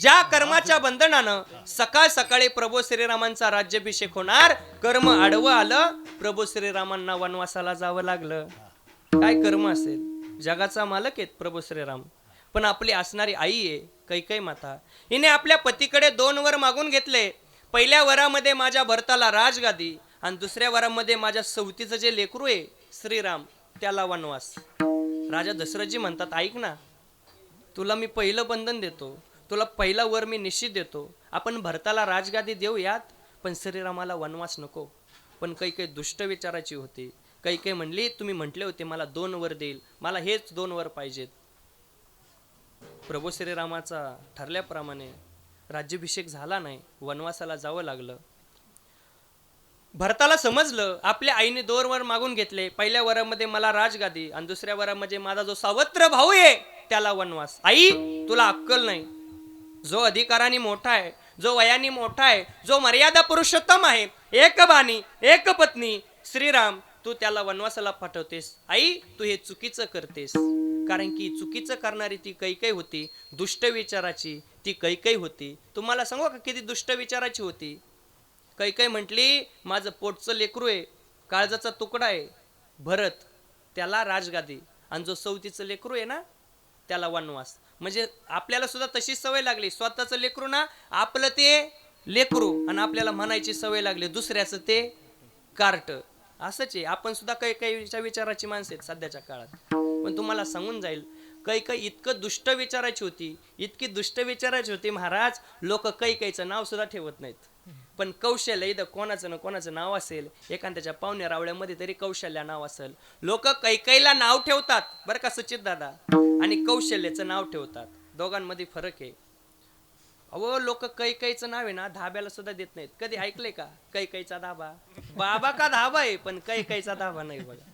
ज्या कर्माच्या बंधनानं सकाळ सकाळी प्रभू श्रीरामांचा राज्याभिषेक होणार, कर्म आडवं आलं, प्रभू श्रीरामांना वनवासाला जावं लागलं. काय कर्म असेल? जगाचा मालक आहेत प्रभू श्रीराम, पण आपली असणारी आई आहे कैकेयी माता. हिने आपल्या पतीकडे 2 वर मागून घेतले. पहिल्या वरामध्ये माझ्या भरताला राजगादी आणि दुसऱ्या वरामध्ये माझ्या सवतीचं जे लेकरू आहे श्रीराम त्याला वनवास. राजा दशरथजी म्हणतात, ऐक ना, तुला मी पहिलं बंधन देतो, तुला पहिला वर मी निश्चित देतो, आपण भरताला राजगादी देऊयात, पण श्रीरामाला वनवास नको. पण कैकेयी दुष्ट विचाराची होती. कैकेयी म्हणली, तुम्ही म्हटले होते मला 2 वर देईल, मला हेच 2 वर पाहिजेत. प्रभू श्रीरामाचा ठरल्याप्रमाणे राज्याभिषेक झाला नाही, वनवासाला जावं लागलं. भरताला समजलं आपल्या आईने 2 वर मागून घेतले. पहिल्या वरामध्ये मला राजगादी आणि दुसऱ्या वरामध्ये माझा जो सावत्र भाऊ आहे त्याला वनवास. आई, तुला अक्कल नाही. जो अधिकाराने मोठा आहे, जो वयाने मोठा आहे, जो मर्यादा पुरुषोत्तम आहे, एक बाणी एक पत्नी श्रीराम, तू त्याला वनवासाला पाठवतेस. आई, तू हे चुकीचं करतेस. कारण की चुकीचं करणारी ती कैकेयी होती, दुष्ट विचाराची ती कैकेयी होती. तुम्हाला सांगू का किती दुष्ट विचाराची होती? कैकेयी म्हटली, माझं पोटचं लेकरू आहे, काळजाचा तुकडा आहे भरत, त्याला राजगादी, आणि जो सवतीचं लेकरू आहे ना त्याला वनवास. म्हणजे आपल्याला सुद्धा तशी सवय लागली, स्वतःचं लेकरू ना आपलं ते लेकरू, आणि आपल्याला म्हणायची सवय लागली दुसऱ्याचं ते कार्ट. असंच आहे, आपण सुद्धा कैकेयीच्या विचाराची माणसं आहेत सध्याच्या काळात. पण तुम्हाला सांगून जाईल, कैकेयी इतकं दुष्ट विचाराची होती, इतकी दुष्ट विचाराची होती महाराज, लोक कैकेयीचं नाव सुद्धा ठेवत नाहीत. पण कौशल्य इथं कोणाचं ना कोणाचं नाव असेल, एखाद्याच्या पाहुण्या रावळ्यामध्ये तरी कौशल्य नाव असेल, लोक कैकेयीला नाव ठेवतात बरं का सचित दादा, आणि कौशल्याचं नाव ठेवतात. दोघांमध्ये फरक आहे. अहो, लोक कैकेयीचं नाव आहे ना धाब्याला सुद्धा देत नाहीत. कधी ऐकलंय का कैकेयीचा धाबा? बाबा का धाबा आहे, पण कैकेयीचा धाबा नाही बघा.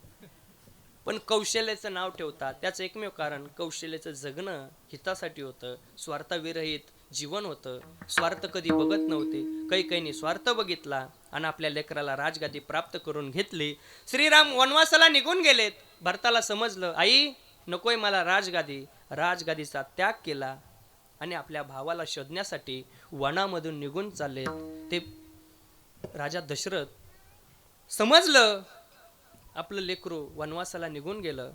पण कौशल्याचं नाव ठेवतात. त्याचं एकमेव कारण कौशल्याचं जगणं हितासाठी होतं, स्वार्थविरहित जीवन होतं, स्वार्थ कधी बघत नव्हते. कैकेयीने स्वार्थ बघितला आणि आपल्या लेकराला राजगादी प्राप्त करून घेतली. श्रीराम वनवासाला निघून गेलेत. भरताला समजलं, आई नकोय मला राजगादी. राजगादीचा त्याग केला आणि आपल्या भावाला शोधण्यासाठी वनामधून निघून चाललेत. ते राजा दशरथ समजलं आपलं लेकरू वनवासाला निघून गेलं,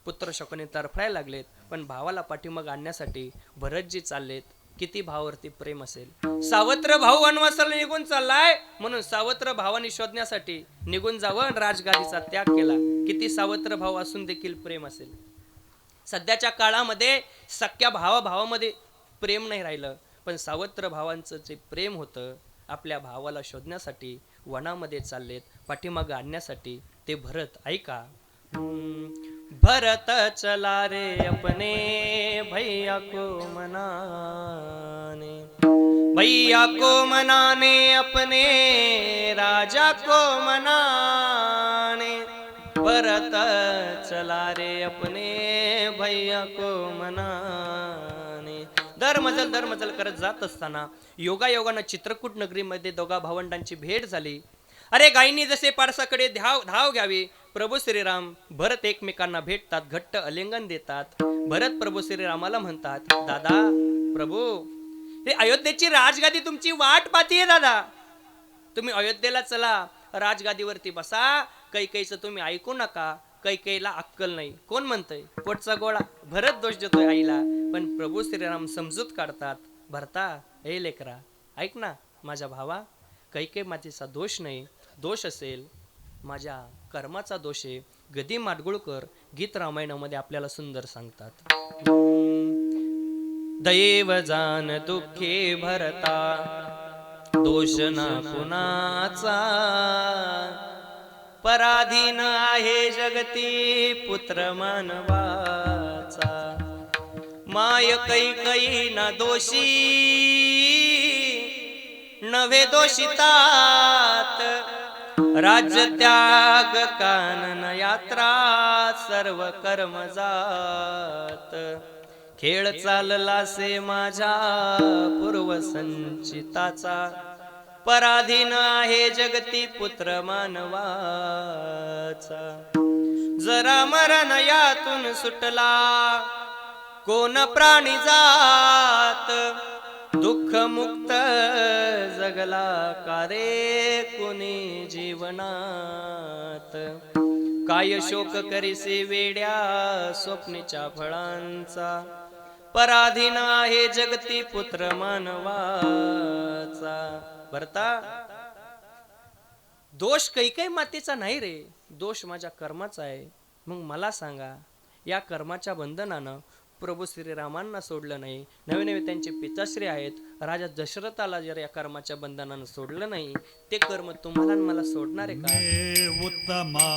पुत्र शकुनी तरफडायला लागलेत, पण भावाला पाठीमाग आणण्यासाठी भरतजी चाललेत. किती भावावरती प्रेम असेल. सावत्र भाऊ वनवासाला निघून चाललाय म्हणून सावत्र भावाने शोधण्यासाठी निघून जावं, राजगादीचा त्याग केला. किती सावत्र भाऊ असून देखील प्रेम असेल. सध्याच्या काळामध्ये सख्या भावामध्ये प्रेम नाही राहिलं, पण सावत्र भावांचं जे प्रेम होतं आपल्या भावाला शोधण्यासाठी वनामध्ये चाललेत, पाठीमागं आणण्यासाठी. ते भरत ऐका, भरत चला रे अपने भैया को मनाने, भैया को मनाने अपने राजा को मनाने, भरत चला रे अपने भैया को मनाने. दरमजल करत जात असताना योगायोगानं चित्रकूट नगरीमध्ये दोघा भावंडांची भेट झाली. अरे गायींनी जसे पारसाकडे धाव घ्यावी, प्रभू श्रीराम भरत एकमेकांना भेटतात, घट्ट आलिंगन देतात. भरत प्रभू श्रीरामाला म्हणतात, दादा प्रभू, हे अयोध्येची राजगादी तुमची वाट पाहतीये दादा, तुम्ही अयोध्येला चला, राजगादीवरती बसा. कैकेयीचं तुम्ही ऐकू नका, कैकेयीला अक्कल नाही. कोण म्हणतंय? पोटचा गोळा. भरत दोष देतोय आईला, पण प्रभू श्रीराम समजूत काढतात. भरता, हे लेकरा ऐक ना, माझ्या भावा, कैकेयी मातेचा दोष नाही, दोष असेल माझ्या कर्माचा दोष आहे. गदी माडगुळकर गीत रामायणामध्ये आपल्याला सुंदर सांगतात. दैव जान दुःखे भरता, दोष ना कुणाचा, पराधीन आहे जगती पुत्र मानवाचा. माय कैकेयी ना दोषी नव्हे दोषितात, राज्य त्याग कानन यात्रा सर्व कर्म जात. खेळ चालला से माझ्या पूर्व संचिताचा, पराधीन आहे जगती पुत्र मानवाचा. जरा मरण यातून सुटला कोण प्राणी जात, दुःख मुक्त जगला का रे कोणी जीवनात, काय शोक करीसे वेड्या स्वप्नीच्या फळांचा, पराधीन आहे जगती पुत्र मानवाचा. भरता, दोष कैकेयी मातेचा नाही रे, दोष माझ्या कर्माचा आहे. मग मला सांगा, या कर्माच्या बंधनानं प्रभू श्रीरामांना सोडलं नाही, नवे नवे त्यांचे पिताश्री आहेत, राजा दशरथाला जर या कर्माच्या बंधनानं सोडलं नाही, ते कर्म तुम्हाला आणि मला सोडणार आहे का? उत्तमा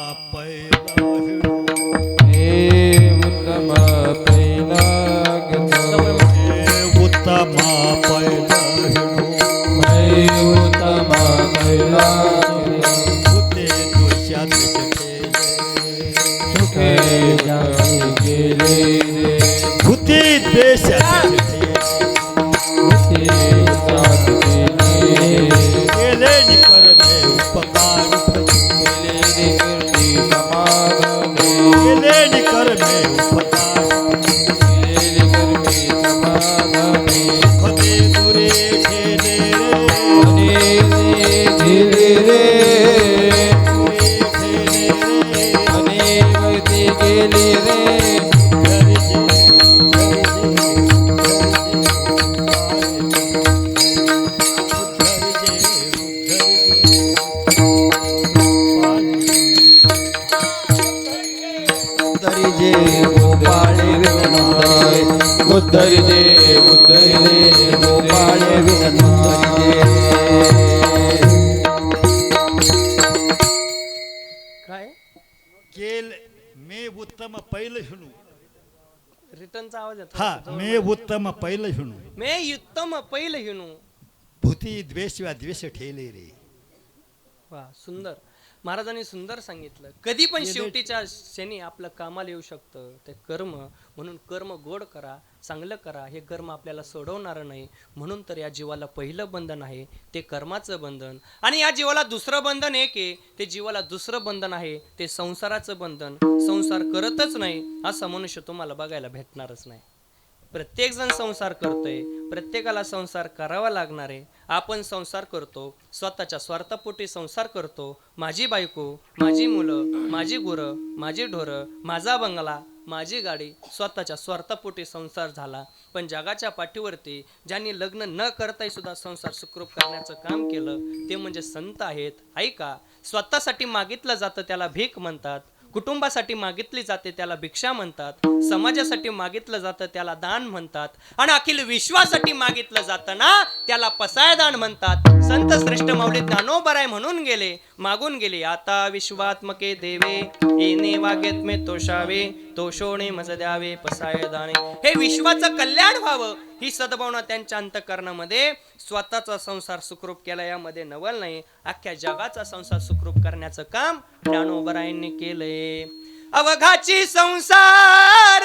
उद्धरी दे गोपाळे काय केल मे उत्तम पहिलं हिणू. रिटर्नचा आवाज येतो. हा, मे उत्तम पहिलं हिणू. मे उत्तम पहिलं हिणू. भूती द्वेष वा द्वेष ठेले रे. वा, सुंदर. महाराजांनी सुंदर सांगितलं. कधी पण शेवटीच्या क्षणी आपलं कामाला येऊ शकतं ते कर्म, म्हणून कर्म गोड करा, चांगलं करा. हे कर्म आपल्याला सोडवणार नाही, म्हणून तर या जीवाला पहिलं बंधन आहे ते कर्माचं बंधन, आणि या जीवाला दुसरं बंधन एक आहे, ते जीवाला दुसरं बंधन आहे ते संसाराचं बंधन. संसार करतच नाही असा मनुष्य तुम्हाला बघायला भेटणारच नाही. प्रत्येक जण संसार करतोय, प्रत्येकाला संसार करावा लागणार आहे. आपण संसार करतो, स्वतःच्या स्वार्थापोटी संसार करतो. माझी बायको, माझी मुलं, माझी गुरं, माझी ढोरं, माझा बंगला, माझी गाडी, स्वतःच्या स्वार्थापोटी संसार झाला. पण जगाच्या पाठीवरती ज्यांनी लग्न न करताही सुद्धा संसार सुखरूप करण्याचं काम केलं ते म्हणजे संत आहेत. ऐका, स्वतःसाठी मागितलं जातं त्याला भीक म्हणतात, कुटुंबासाठी मागितली जाते त्याला भिक्षा म्हणतात, समाजासाठी मागितलं जातं त्याला दान म्हणतात, आणि अखिल विश्वासाठी मागितलं जातं ना त्याला पसायदान म्हणतात. संत श्रेष्ठ माऊली ज्ञानोबराय म्हणून गेले, मागून गेले, आता विश्वात्मके देवे येणे वागेत मे तोषावे, तोषोणे मज द्यावे पसायदाने. हे विश्वाचं कल्याण व्हावं ही सद्भावना त्यांच्या अंतःकरणामध्ये, स्वतःचा संसार सुखरूप केला यामध्ये नवल नाही, अख्ख्या जगाचा संसार सुखरूप करण्याचं काम ज्ञानोबरायांनी केलंय. अवघाची संसार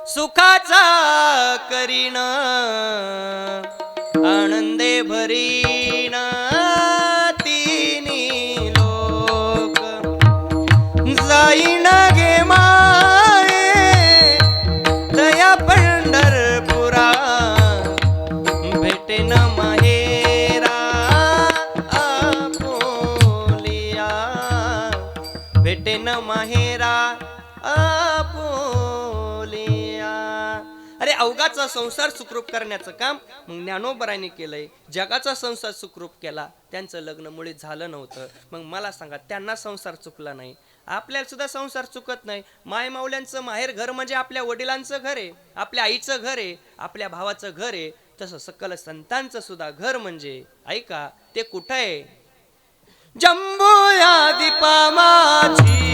सुखाचा करीन, आनंदे भरीन तिनी लोक, जाईन गे माये दया पंढरपुरा, भेटेन माहेरा आपोलिया, भेटेन माहेरा आपोलिया. अरे अवघाचा संसार सुखरूप करण्याचं काम मग ज्ञानोबरायांनी केलंय. जगाचा संसार सुखरूप केला, त्यांचं लग्न मुळीच झालं नव्हतं. मग मला सांगा, त्यांना संसार चुकला नाही, आपल्याला सुद्धा संसार चुकत नाही. माय माऊल्यांचं माहेर घर म्हणजे आपल्या वडिलांचं घर आहे, आपल्या आईचं घर आहे, आपल्या भावाचं घर आहे. तसं सकल संतांचं सुद्धा घर म्हणजे, ऐका, ते कुठं आहे? जंबूया दीपामाची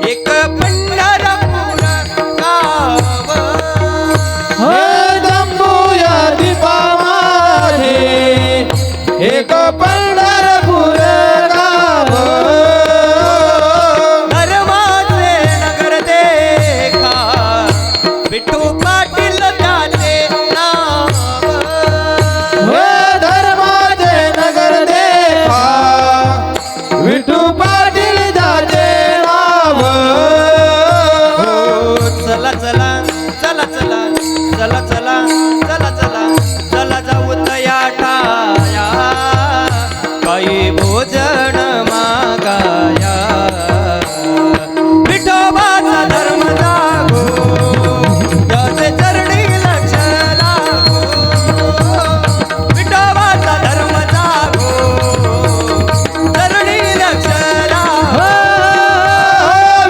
एक पंढरपूर गाव, जंबूया दीपामाची एक पंढरपूर गाव, धर्माचे नगर देखा विठू पाटील त्याचे नाव, धर्माचे नगर देखा विठू पाटील जाते नाव. चला चला चला चला चला चला चला चला चला चला जाऊ तया ठाया काही भोजन मागाया विठोबाचा धर्म जागो त्याचे चरणी लक्ष लागो विठोबाचा धर्म जागो चरणी लक्ष लागो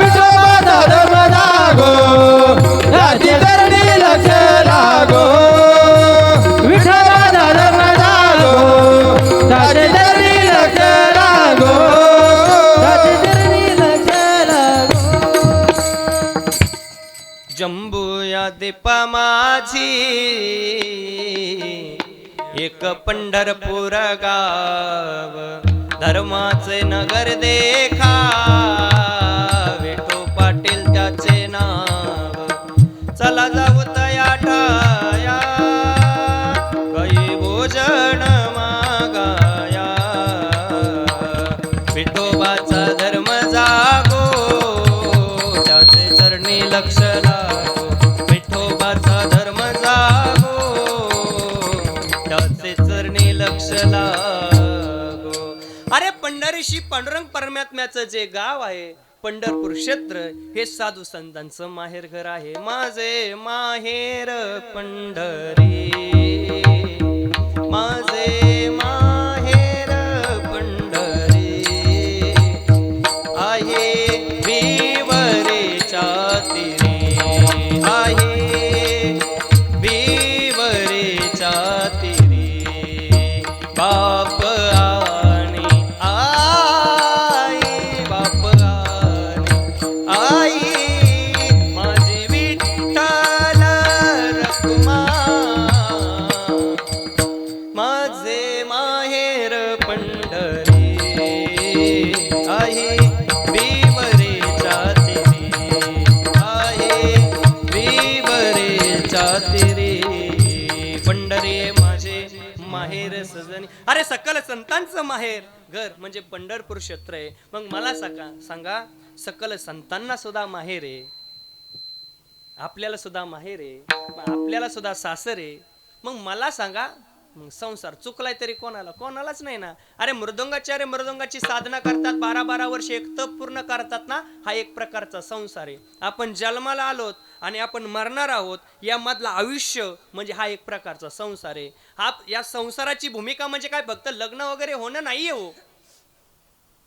विठोबाचा धर्म जागो त्याची चरणी लक्ष लागो विठोबाचा धर्म जागो त्याची चरणी लक्ष लागो त्याची चरणी लक्ष लागो जंबूया दीपा माझी एक पंढरपूर गाव धर्माचे नगर देखा विठो पाटील त्याचे नाव चला जाऊ तया ठाया काही भोजन मागाया विठोबाचा धर्म जागो त्याचे चरणी लक्ष लागो विठोबाचा धर्म जागो त्याचे चरणी लक्ष लागो अरे पंढरीशी पांडुरंग परमात्म्याचं जे गाव आहे पंढरपूर क्षेत्र हे साधू संतांचं माहेर घर आहे माझे माहेर पंढरी माझे माहेर पंढरी आहे विवरेच्या तीरी आहे विवरेच्या तीरी बाप आणि आई बाप आणि आई माझी विठ्ठल रखुमा माझे माहेर पंढरी आहे विवरेच्या तीरी आहे विवरेच्या तीरी पंढरी माझे माहेर सजनी अरे सकल संतांचं माहेर घर म्हणजे पंढरपूर क्षेत्र आहे मग मला सांगा सकल संतांना सुद्धा माहेर आहे आपल्याला सुद्धा माहेर आहे आपल्याला सुद्धा सासर आहे मग मला सांगा मग संसार चुकलाय तरी कोणालाच नाही ना अरे मृदंगाची साधना करतात 12-12 वर्ष एक तप पूर्ण करतात ना हा एक प्रकारचा संसार आहे आपण जन्माला आलोत आणि आपण मरणार आहोत यामधला आयुष्य म्हणजे हा एक प्रकारचा संसार आहे हा या संसाराची भूमिका म्हणजे काय फक्त लग्न वगैरे होणं नाहीये हो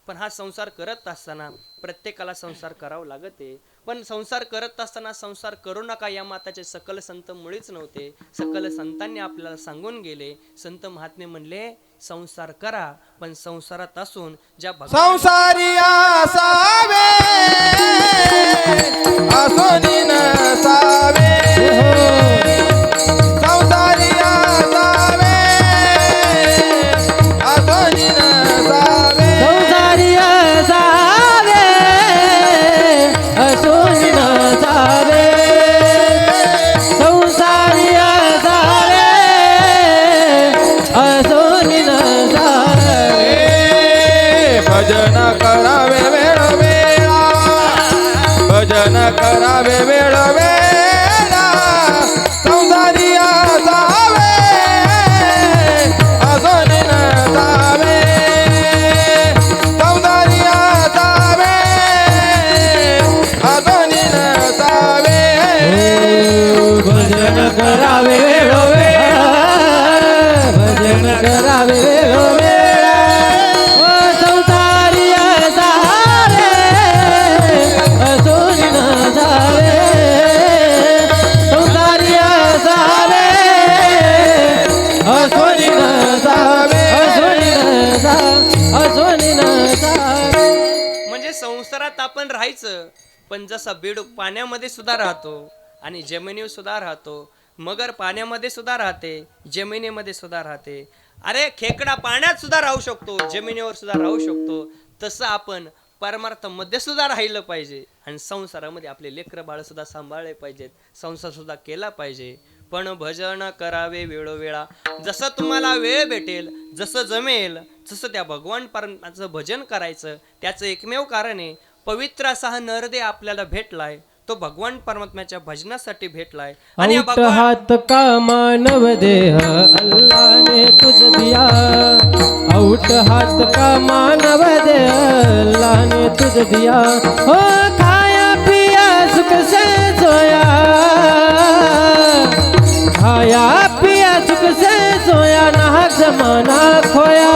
पण हा संसार करत असताना प्रत्येकाला संसार करावा लागते पण संसार करत असताना संसार करू नका या माताचे सकल संत मुळीच नव्हते सकल संतांनी आपल्याला सांगून गेले संत महात्मे म्हणले संसार करा पण संसारात असून ज्या संसारी असावे असोनी नसावे संसारी असावे असोनी नसावे संसारी असावे असोनी नसावे संसारी असावे असोनी नसावे भजन करावे वेळोवेळा भजन करावे वेळोवेळा संसारी असावे असोनी नसावे संसारी असावे असोनी नसावे भजन करावे वेळोवेळा भजन करावे वेळोवेळा संसारी असावे असोनी नसावे संसारी असावे असोनी नसावे असोनी नसावे म्हणजे संसारात आपण राहायचं पण जसा बेडूक पाण्यामध्ये सुद्धा राहतो आणि जमिनीवर सुद्धा राहतो मगर पाण्यामध्ये सुद्धा राहते जमिनीमध्ये सुद्धा राहते अरे खेकडा पाण्यात सुद्धा राहू शकतो जमिनीवर सुद्धा राहू शकतो तसं आपण परमार्थामध्ये सुद्धा राहिलं पाहिजे आणि संसारामध्ये आपले लेकरं बाळ सुद्धा सांभाळले पाहिजेत संसार सुद्धा केला पाहिजे पण भजन करावे वेळोवेळा जसं तुम्हाला वेळ भेटेल जसं जमेल तसं त्या भगवान परमात्म्याचं भजन करायचं त्याचं एकमेव कारण आहे पवित्र असा हा नरदेह आपल्याला भेटलाय तो भगवान परमात्म्याच्या भजनासाठी भेटलाय आणि या औट भगवान हात का मानव देह अल्लाह ने तुझ दिया औट हात का मानव देह अल्लाह ने तुझ दिया हो खाया पिया सुख से सोया खाया पिया सुख से सोया नाहक जमाना खोया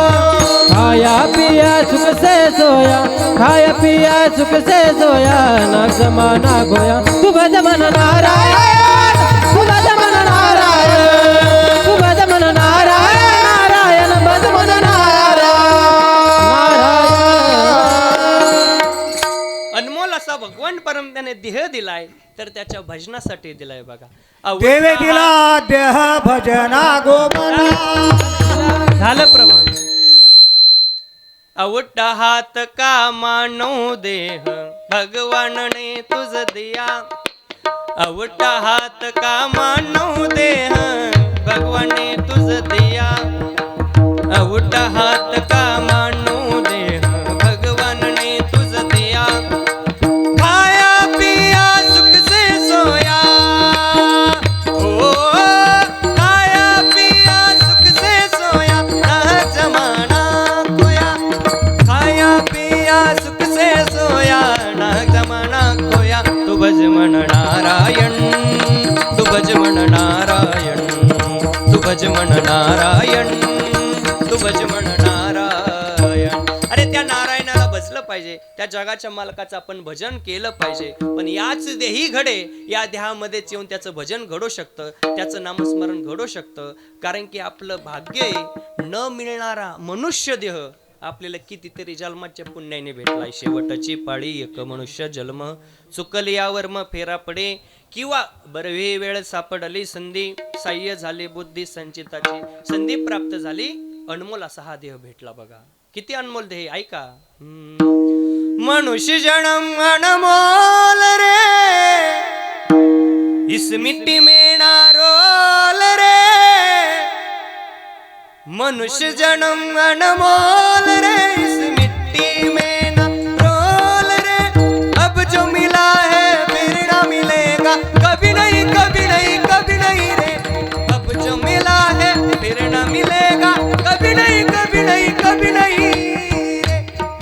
खाया पिया सुख से सोया खाया पिया सुख से सोया नाहक जमाना खोया तू भज मन नारायण तू भज मन नारायण तू भज मन नारायण नारायण भज मन नारायण अनमोल असा भगवान परमात्म्याने देह दिलाय तर त्याच्या भजनासाठी दिलाय बघा देवे दिला देह भजना गोमना झालं प्रमाण अवट हात का मानव देह भगवानने तुझ दिया अवट हात का मानव देह भगवाने तुझ दिया अवट हात का मानव देह भगवानने तुझ दिया खाया पिया सुख से सोया ओ खाया पिया सुख से सोया ना जमाना खोया खाया पिया सुख से सोया ना जमाना खोया तू भज मन नारायण तू भज मन नारायण तू भज मन नारायण तू भज मन नारायण अरे त्या नारायणाला भजलं पाहिजे त्या जगाच्या मालकाचं आपण भजन केलं पाहिजे पण याच देही घडे या देहामध्येच येऊन त्याचं भजन घडू शकतं त्याचं नामस्मरण घडू शकतं कारण की आपलं भाग्य आहे न मिळणारा मनुष्य देह आपल्याला कितीतरी जन्माच्या पुण्याने भेटलाय शेवटची पाळी एक मनुष्य जन्म चुकल यावर मग फेरा पडे किंवा बरवी वेळ सापडली संधी साह्य झाली बुद्धी संचिताची संधी प्राप्त झाली अनमोल असा हा देह भेटला बघा किती अनमोल देह ऐका मनुष्य जन्म अनमोल रे इस मिट्टी में ना रोल रे मनुष्य जन्म अनमोल रे इस मिट्टी में ना रोल रे अब जो मिला है फिर ना मिलेगा कभी नहीं कभी नहीं कभी नहीं रे अब जो मिला है फिर ना मिलेगा कभी नहीं कभी नहीं कभी नहीं रे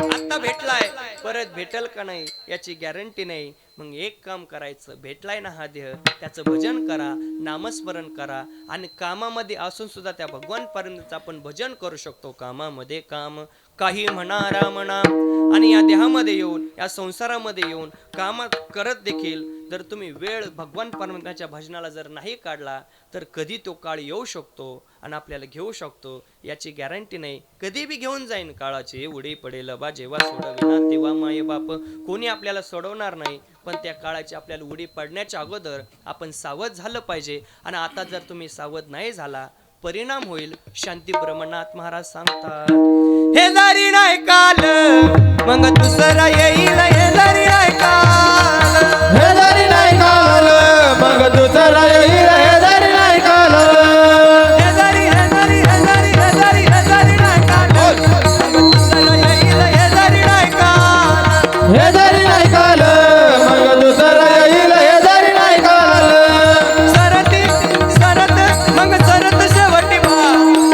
आता भेटलाय परत भेटल का नाही याची गॅरंटी नाही मग एक काम करायचं भेटलाय ना हा देह त्याचं भजन करा नामस्मरण करा आणि कामामध्ये असून सुद्धा त्या भगवान पर्यंतचं आपण भजन करू शकतो कामामध्ये काम काही म्हणा राम नाम आणि या देहामध्ये येऊन या संसारामध्ये येऊन काम करत देखील जर तुम्ही वेळ भगवान परमात्म्याच्या भजनाला जर नाही काढला तर कधी तो काळ येऊ शकतो आणि आपल्याला घेऊ शकतो याची गॅरंटी नाही कधी बी घेऊन जाईन काळाची उडी पडेल बा जेव्हा सोडविना तेव्हा माये बाप कोणी आपल्याला सोडवणार नाही पण त्या काळाची आपल्याला उडी पडण्याच्या अगोदर आपण सावध झालं पाहिजे आणि आता जर तुम्ही सावध नाही झाला परिणाम होईल शांती ब्रह्मनाथ महाराज सांगतात हे जरी नाही काल मग दुसरा येईल हे जरी नाही काल हे जरी नाही काल मग दुसरा येईल हे जरी नाही काल हे जरी नाही काल मग दुसरा येईल हे जरी नाही काल हे जरी नाही काल मग दुसरा येईल हे जरी नाही काल सरती सरत मग सरत शेवटी बा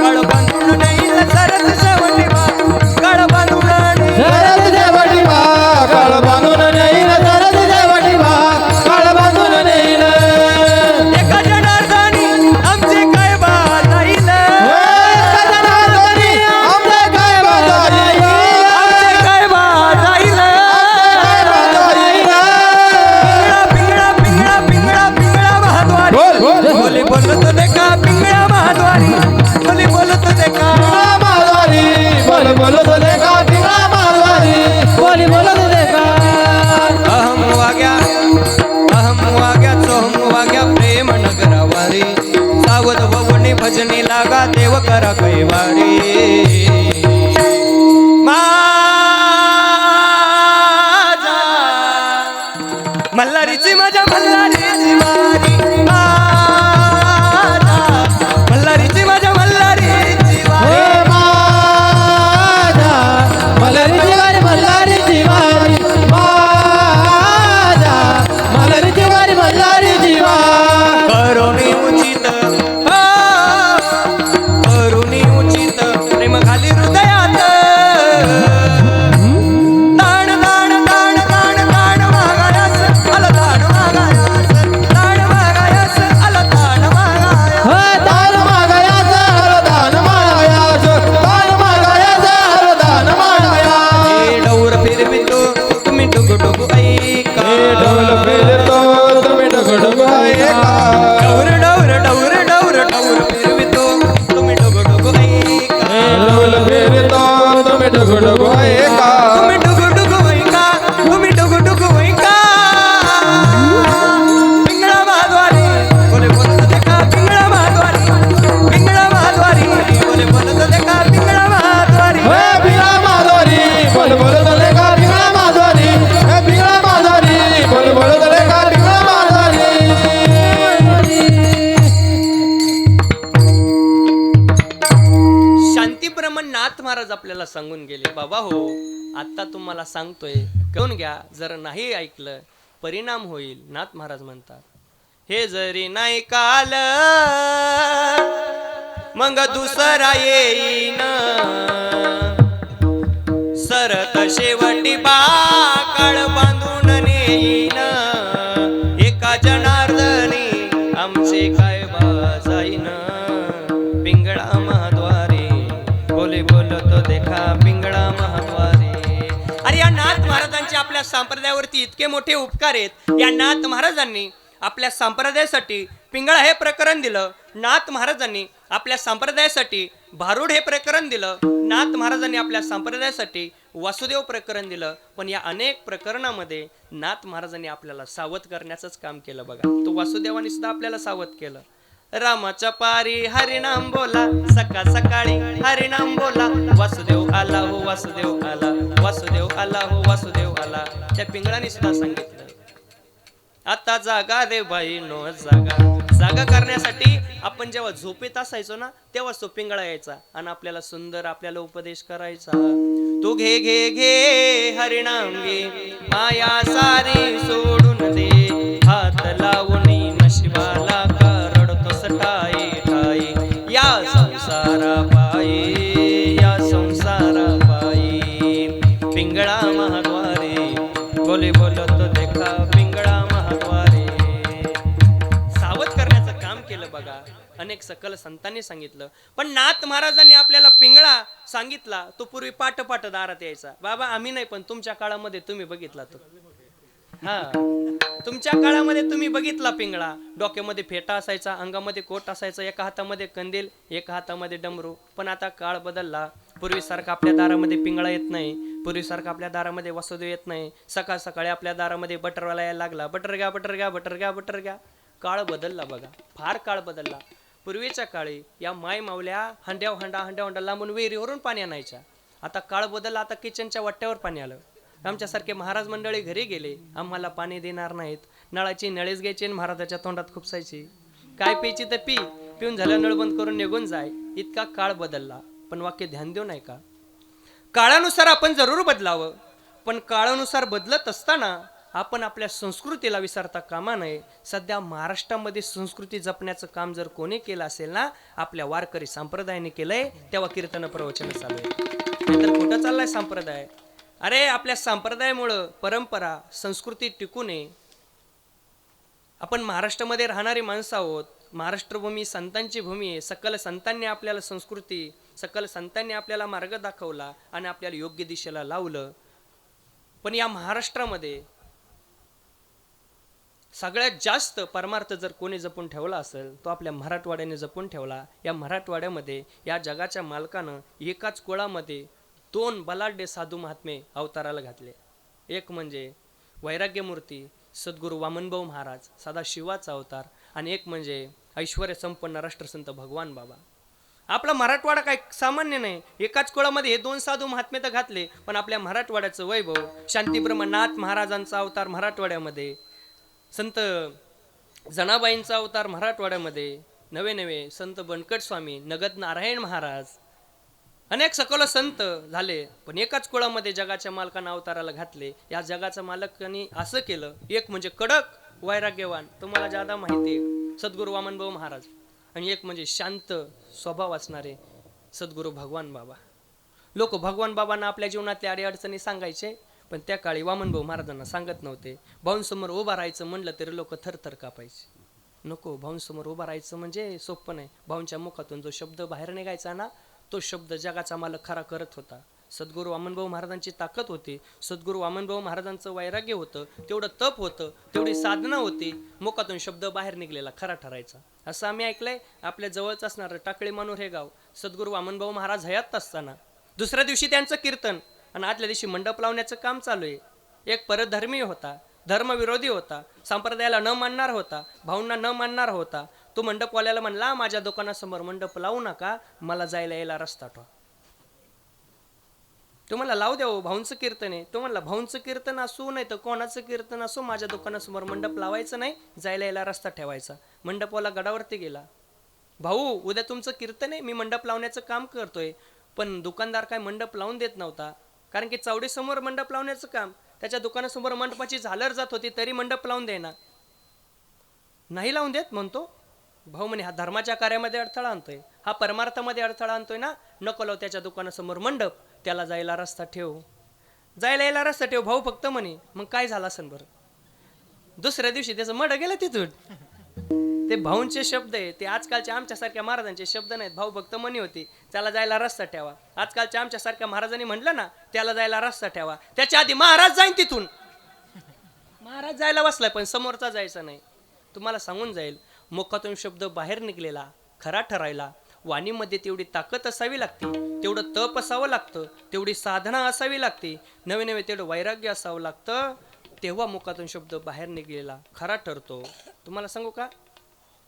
काळ बांधून येईल सरत शेवटी बा काळ बांधून शरद देवटी बा काळ बांधून नेईल शरद देवटी बा काळ बांधून नेईल एका जनार्दनी आमचे काय बा जाईल जनार्दनी आमचे काय बाजारी आमचे काय बा जाईल पिंगळा पिंगळा पिंगळा पिंगळा महाद्वारी बोले बोलत देखा पिंगळा महाद्वारी बोले बोलत देखा मारवारी बोल बोल तो देखा पिंगळा मारवारी बोली बोलत देखा अहम वाग्या सोहम वाग्या प्रेम नगरावारी सावध ववणे भजनी लागा देव करा कैवारी माझा मल्हारीची माझ्या मल्हारीची वारी माझा मल्हारीची माझ्या मल्हारीची वारी हे माझा मलरी जिवारी मल्हारी जिवारी माझा मलरी नाथ महाराज आपल्याला सांगून गेले, बाबा हो आता तुम्हाला सांगतोय घेऊन घ्या, जर नाही ऐकलं परिणाम होईल. नाथ महाराज म्हणतात, हे जरी नाही काल मग दुसरा येईन, सरत शेवटी बाकळ बांधून नेईन, एका जनार्दनी आमचे काय बाजाईन. पिंगळा महाद्वारे बोले बोलतो देखा पिंगळा महाद्वारे. अरे या नाथ महाराजांचे आपल्या संप्रदायावरती इतके मोठे उपकार आहेत. या नाथ महाराजांनी आपल्या संप्रदायासाठी पिंगळा हे प्रकरण दिलं. नाथ महाराजांनी आपल्या संप्रदायासाठी भारूड हे प्रकरण दिलं. नाथ महाराजांनी आपल्या संप्रदायासाठी वासुदेव प्रकरण दिलं. पण या अनेक प्रकरणामध्ये नाथ महाराजांनी आपल्याला सावध करण्याचंच काम केलं. बघा, तो वासुदेवानी सुद्धा आपल्याला सावध केलं. रामाच्या पारी हरिनाम बोला, सकाळ सकाळी हरिनाम बोला, वासुदेव आला हो वासुदेव आला, वासुदेव आला हो वासुदेव आला. त्या पिंगळाने सुद्धा सांगितलं, आता जागा रे बाई नो जागा. जागा करण्यासाठी आपण जेव्हा झोपेत असायचो ना, तेव्हा तो पिंगळा यायचा आणि आपल्याला सुंदर आपल्याला उपदेश करायचा. तू घे घे घे हरिनाम घे, माया सारी सोडून दे, हात लावून नशिबाला का रडतोस ठाई ठाई. या संसारा पायी, या संसारा पायी, पिंगळा महाद्वारे बोले बोलतो देखा पिंगळा महाद्वारे. सावध करण्याचं काम केलं. बघा, अनेक सकल संतांनी सांगितलं. पण नाथ महाराजांनी आपल्याला पिंगळा सांगितला. तो पूर्वी पाट पाट दारात यायचा. बाबा आम्ही नाही, पण तुमच्या काळामध्ये तुम्ही बघितला तो. हा, तुमच्या काळामध्ये तुम्ही बघितला पिंगळा. डोक्यामध्ये फेटा असायचा, अंगामध्ये कोट असायचा, एका हातामध्ये कंदील, एका हातामध्ये डमरू. पण आता काळ बदलला. पूर्वीसारखा आपल्या दारामध्ये पिंगळा येत नाही. पूर्वीसारखा आपल्या दारामध्ये वासुदेव येत नाही. सकाळ सकाळी आपल्या दारामध्ये बटरवाला यायला लागला. बटर घ्या बटर घ्या बटर घ्या बटर घ्या. काळ बदलला. बघा, फार काळ बदलला. पूर्वीच्या काळी या माय मावल्या हंड्या हंडा लांबून विहिरीवरून पाणी आणायच्या. आता काळ बदलला. आता किचनच्या वाट्यावर पाणी आलं. आमच्यासारखे महाराज मंडळी घरी गेले, आम्हाला पाणी देणार नाहीत. नळाची नळीच घ्यायची आणि महाराजाच्या तोंडात खुपसायची. काय प्यायची तर पी, पिऊन झालं नळ बंद करून निघून जाय. इतका काळ बदलला. पण वाक्य ध्यान देऊ नाही का, काळानुसार आपण जरूर बदलावं. पण काळानुसार बदलत असताना आपण आपल्या संस्कृतीला विसरता कामा नये. सध्या महाराष्ट्रामध्ये संस्कृती जपण्याचं काम जर कोणी केलं असेल ना, आपल्या वारकरी संप्रदायाने केलंय. तेव्हा कीर्तन प्रवचन चालू आहे. नाहीतर कुठं चाललाय संप्रदाय? अरे आपल्या संप्रदायामुळं परंपरा संस्कृती टिकू नये. आपण महाराष्ट्रामध्ये राहणारी माणसं आहोत. महाराष्ट्र भूमी संतांची भूमी आहे. सकल संतांनी आपल्याला संस्कृती, सकल संतांनी आपल्याला मार्ग दाखवला आणि आपल्याला योग्य दिशेला लावलं. पण या महाराष्ट्रामध्ये सगळ्यात जास्त परमार्थ जर कोणी जपून ठेवला असेल तो आपल्या मराठवाड्याने जपून ठेवला. या मराठवाड्यामध्ये या जगाच्या मालकानं एकाच कुळामध्ये 2 बलाढ्य साधू महात्मे अवताराला घातले. एक म्हणजे वैराग्यमूर्ती सद्गुरू वामनभाऊ महाराज, साधा शिवाचा अवतार, आणि एक म्हणजे ऐश्वर्य संपन्न राष्ट्रसंत भगवान बाबा. आपला मराठवाडा काही सामान्य नाही. एकाच कुळामध्ये हे 2 साधू महात्मे तर घातले. पण आपल्या मराठवाड्याचं वैभव, शांतीब्रह्मनाथ महाराजांचा अवतार मराठवाड्यामध्ये, संत जनाबाईंचा अवतार मराठवाड्यामध्ये, नवे नवे संत बनकट स्वामी, नगद नारायण महाराज, अनेक सकल संत झाले. पण एकाच कुळामध्ये जगाच्या मालकांना अवताराला घातले. या जगाच्या मालकांनी असं केलं. एक म्हणजे कडक वैराग्यवान, तुम्हाला ज्यादा माहिती आहे, सद्गुरू वामनभाऊ महाराज, आणि एक म्हणजे शांत स्वभाव असणारे सद्गुरू भगवान बाबा. लोक भगवान बाबांना आपल्या जीवनातल्या अडीअडचणी सांगायचे, पण त्या काळी वामनभाऊ महाराजांना सांगत नव्हते. भाऊंसमोर उभं राहायचं म्हणलं तरी लोक थरथर कापायचे. नको, भाऊंसमोर उभं राहायचं म्हणजे सोपं नाही. भाऊंच्या मुखातून जो शब्द बाहेर निघायचा ना, तो शब्द जगाचा मालक खरा करत होता. सद्गुरू वामनभाऊ महाराजांची ताकद होती. सद्गुरू वामनभाऊ महाराजांचं वैराग्य होतं, तेवढं तप होतं, तेवढी साधना होती. मुखातून शब्द बाहेर निघलेला खरा ठरायचा. असं आम्ही ऐकलंय. आपल्या जवळच असणारं टाकळी मानूर हे गाव, सद्गुरू वामनभाऊ महाराज हयात असताना दुसऱ्या दिवशी त्यांचं कीर्तन आणि आदल्या दिवशी मंडप लावण्याचं काम चालू आहे. एक परधर्मी होता, धर्मविरोधी होता, संप्रदायाला न मानणार होता, भाऊंना न मानणार होता. तो मंडपवाल्याला म्हणला, माझ्या दुकानासमोर मंडप लावू नका, मला जायला यायला रस्ता ठेवा. तुम्हाला लावू द्या, भाऊंचं कीर्तन आहे. तो म्हणला, भाऊंचं कीर्तन असू नाही तर कोणाचं कीर्तन असो, माझ्या दुकानासमोर मंडप लावायचं नाही, जायला यायला रस्ता ठेवायचा. मंडपवाला गडावरती गेला. भाऊ, उद्या तुमचं कीर्तन आहे, मी मंडप लावण्याचं काम करतोय, पण दुकानदार काय मंडप लावून देत नव्हता, कारण की चावडीसमोर मंडप लावण्याचं काम, त्याच्या दुकानासमोर मंडपाची झालर जात होती तरी मंडप लावून देणार नाही, लावून देत. म्हणतो भाऊ म्हणे हा धर्माच्या कार्यामध्ये अडथळा आणतोय, हा परमार्थामध्ये अडथळा आणतोय ना, नको लाव त्याच्या दुकानासमोर मंडप, त्याला जायला रस्ता ठेव, जायला यायला रस्ता ठेव भाऊ फक्त म्हणे. मग काय झालं असेल बरं, दुसऱ्या दिवशी त्याचं मड गेलं तिथून. ते भाऊंचे शब्द आहे, ते आजकालच्या आमच्यासारख्या महाराजांचे शब्द नाहीत. भाऊ भक्त म्हणी होती त्याला जायला रस्ता ठेवा, आजकालच्या आमच्यासारख्या महाराजांनी म्हटलं ना त्याला जायला रस्ता ठेवा, त्याच्या आधी महाराज जाईन तिथून. महाराज जायला बसलाय पण समोरचा जायचा नाही. तुम्हाला सांगून जाईल, मुखातून शब्द बाहेर निघलेला खरा ठरायला वाणीमध्ये तेवढी ताकद असावी लागते, तेवढं तप असावं लागतं, तेवढी साधना असावी लागते, नवे नवे तेवढं वैराग्य असावं लागतं, तेव्हा मुखातून शब्द बाहेर निघलेला खरा ठरतो. तुम्हाला सांगू का,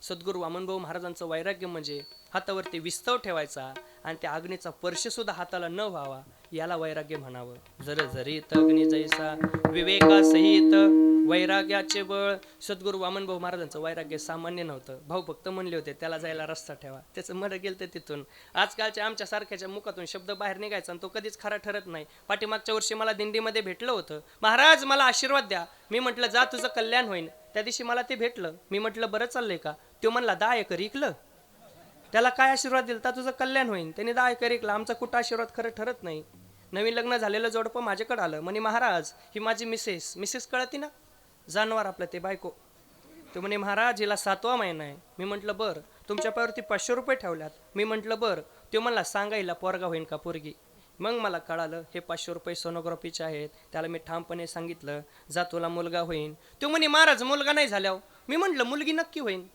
सद्गुरू वामनभाऊ महाराजांचं वैराग्य म्हणजे हातावरती विस्तव ठेवायचा आणि त्या अग्नीचा स्पर्श सुद्धा हाताला न व्हावा, याला वैराग्य म्हणावं. जर जरीत अग्नी जैसा विवेकासहित वैराग्याचे बळ. सद्गुरू वामनभाऊ महाराजांचं वैराग्य सामान्य नव्हतं. भाऊ फक्त म्हणले होते त्याला जायला रस्ता ठेवा, त्याचं मर गेलं तर तिथून. आजकालच्या आमच्या सारख्याच्या मुखातून शब्द बाहेर निघायचा आणि तो कधीच खरा ठरत नाही. पाठीमागच्या वर्षी मला दिंडीमध्ये भेटलं होतं, महाराज मला आशीर्वाद द्या. मी म्हटलं जा तुझं कल्याण होईन. त्या दिवशी मला ते भेटलं, मी म्हटलं बरं चाललंय का, तो म्हणला 10 एकर इकलं. त्याला काय आशीर्वाद दिला, तुझं कल्याण होईन. त्याने 10 एकर इकला. आमचा कुठं आशीर्वाद खरं ठरत नाही. नवीन लग्न झालेलं जोडपं माझ्याकडे आलं, म्हणे महाराज ही माझी मिसेस कळती ना, जानवर आपलं ते बायको. तो म्हणे महाराज हिला 7वा महिना आहे. मी म्हटलं बरं. तुमच्या पायावरती 500 रुपये ठेवल्यात. मी म्हटलं बरं. तो म्हणला सांगा हिला पोरगा होईन का पोरगी. मग मला कळालं हे 500 रुपये सोनोग्राफीचे आहेत. त्याला मी ठामपणे सांगितलं जा तुला मुलगा होईन. तो म्हणे महाराज मुलगा नाही झाल्यावर. मी म्हटलं मुलगी नक्की होईन.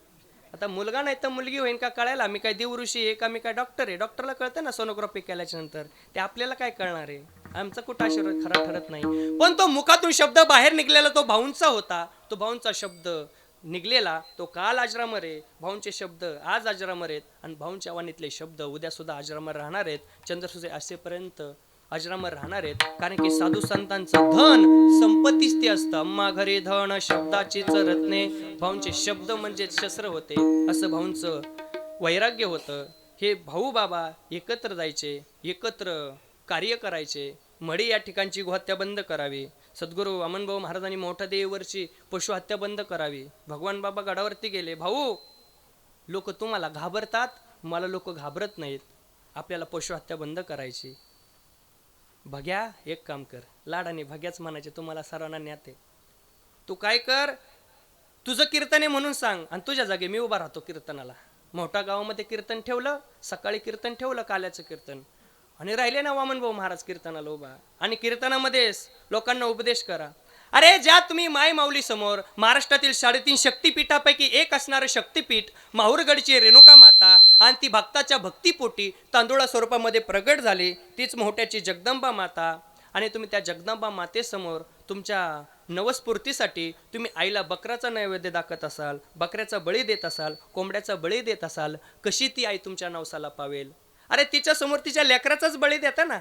आता मुलगा नाही तर मुलगी होईन का कळायला, मी काय देवऋषी आहे का, मी काय डॉक्टर आहे. डॉक्टरला कळतं ना सोनोग्राफी केल्याच्या नंतर, ते आपल्याला काय कळणार आहे. आमचा कुठं आशीर्वाद खरा ठरत नाही. पण तो मुखातून शब्द बाहेर निघलेला तो भाऊंचा होता. तो भाऊंचा शब्द निघलेला तो काल अजरामर आहे. भाऊंचे शब्द आज अजरामर आहेत आणि भाऊंच्या वाणीतले शब्द उद्या सुद्धा अजरामर राहणार आहेत. चंद्रसूर्य असेपर्यंत अजरामर राहणार आहेत. कारण की साधू संतांचं धन संपत्तीच ते असतं. अम्मा घरी धन शब्दाचीच रत्ने. भाऊंचे शब्द म्हणजे शस्त्र होते, असं भाऊंचं वैराग्य होतं. हे भाऊ बाबा एकत्र जायचे, एकत्र कार्य करायचे. मडी या ठिकाणची गोहत्या बंद करावी. सद्गुरू वामनभाऊ महाराजांनी मोठ्या देवीवरची पशुहत्या बंद करावी. भगवान बाबा गडावरती गेले, भाऊ लोक तुम्हाला घाबरतात, मला लोक घाबरत नाहीत, आपल्याला पशुहत्या बंद करायची. भग्या एक काम कर, लाडाने भग्याच म्हणायचे, तुम्हाला सर्वांना ज्ञाते. तू काय कर, तुझं कीर्तन आहे म्हणून सांग आणि तुझ्या जागी मी उभा राहतो कीर्तनाला. मोठ्या गावामध्ये कीर्तन ठेवलं, सकाळी कीर्तन ठेवलं काल्याचं कीर्तन, आणि राहिले ना वामनभाऊ महाराज कीर्तनाला उभा. आणि कीर्तनामध्येच लोकांना उपदेश करा. अरे ज्या तुम्ही माय माऊली समोर महाराष्ट्रातील 3.5 शक्तिपीठापैकी एक असणारं शक्तिपीठ माहूरगडची रेणुका माता आणि ती भक्ताच्या भक्तिपोटी तांदुळा स्वरूपामध्ये प्रगट झाली, तीच मोठ्याची जगदंबा माता. आणि तुम्ही त्या जगदंबा मातेसमोर तुमच्या नवस्फूर्तीसाठी तुम्ही आईला बकराचा नैवेद्य दाखवत असाल, बकऱ्याचा बळी देत असाल, कोंबड्याचा बळी देत असाल, कशी ती आई तुमच्या नवसाला पावेल. अरे तिच्या समोर तिच्या लेकराचाच बळी देता ना,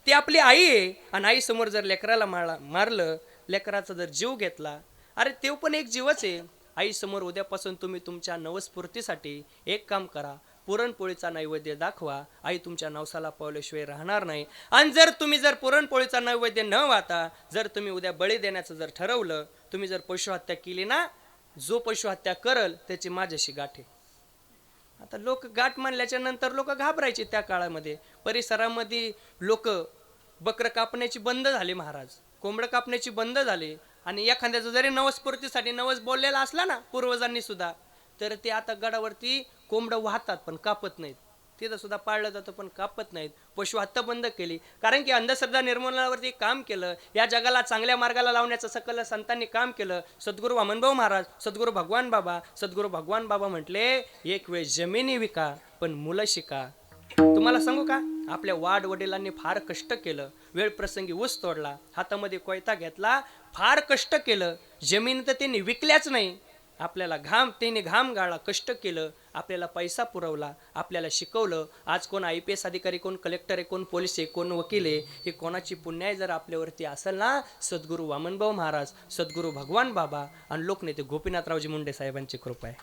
ती आपली आई आहे. आणि आई समोर जर लेकराला मारलं, लेकराचा जर जीव घेतला, अरे ते पण एक जीवच आहे. आई समोर उद्यापासून तुम्ही तुमच्या नवस्फूर्तीसाठी एक काम करा, पुरणपोळीचा नैवेद्य दाखवा. आई तुमच्या नवसाला पावल्याशिवाय राहणार नाही. आणि जर तुम्ही पुरणपोळीचा नैवेद्य न वाटा, जर तुम्ही उद्या बळी देण्याचं जर ठरवलं, तुम्ही जर पशुहत्या केली ना, जो पशुहत्या करल त्याची माझ्याशी गाठ आहे. आता लोक गाठ मानल्याच्या नंतर लोक घाबरायचे. त्या काळामध्ये परिसरामध्ये लोक बकरं कापण्याची बंद झाले, महाराज कोंबडं कापण्याची बंद झाले. आणि एखाद्याचं जरी नवस्फूर्तीसाठी नवस बोललेला असला ना पूर्वजांनी सुद्धा, तर ते आता गडावरती कोंबडं वाहतात पण कापत नाहीत. तिथं सुद्धा पाळलं जातं पण कापत नाहीत. पशुहत्या बंद केली, कारण की अंधश्रद्धा निर्मूलनावरती काम केलं. या जगाला चांगल्या मार्गाला लावण्याचं सकल संतांनी काम केलं. सद्गुरू वामनभाऊ महाराज, सद्गुरू भगवान बाबा म्हटले, एक वेळ जमिनी विका पण मुलं शिका. तुम्हाला सांगू का, आपल्या वाड वडिलांनी फार कष्ट केलं. वेळ प्रसंगी ऊस तोडला, हातामध्ये कोयता घेतला, फार कष्ट केलं. जमीन तर त्यांनी विकल्याच नाही, आपल्याला त्यांनी घाम गाळला, कष्ट केलं, आपल्याला पैसा पुरवला, आपल्याला शिकवलं. आज कोण IPS अधिकारी, कोण कलेक्टर आहे, कोण पोलीस आहे, कोण वकील आहे, हे कोणाची पुण्याई जर आपल्यावरती असेल ना, सद्गुरू वामनभाऊ महाराज, सद्गुरू भगवान बाबा आणि लोकनेते गोपीनाथरावजी मुंडे साहेबांची कृपा आहे.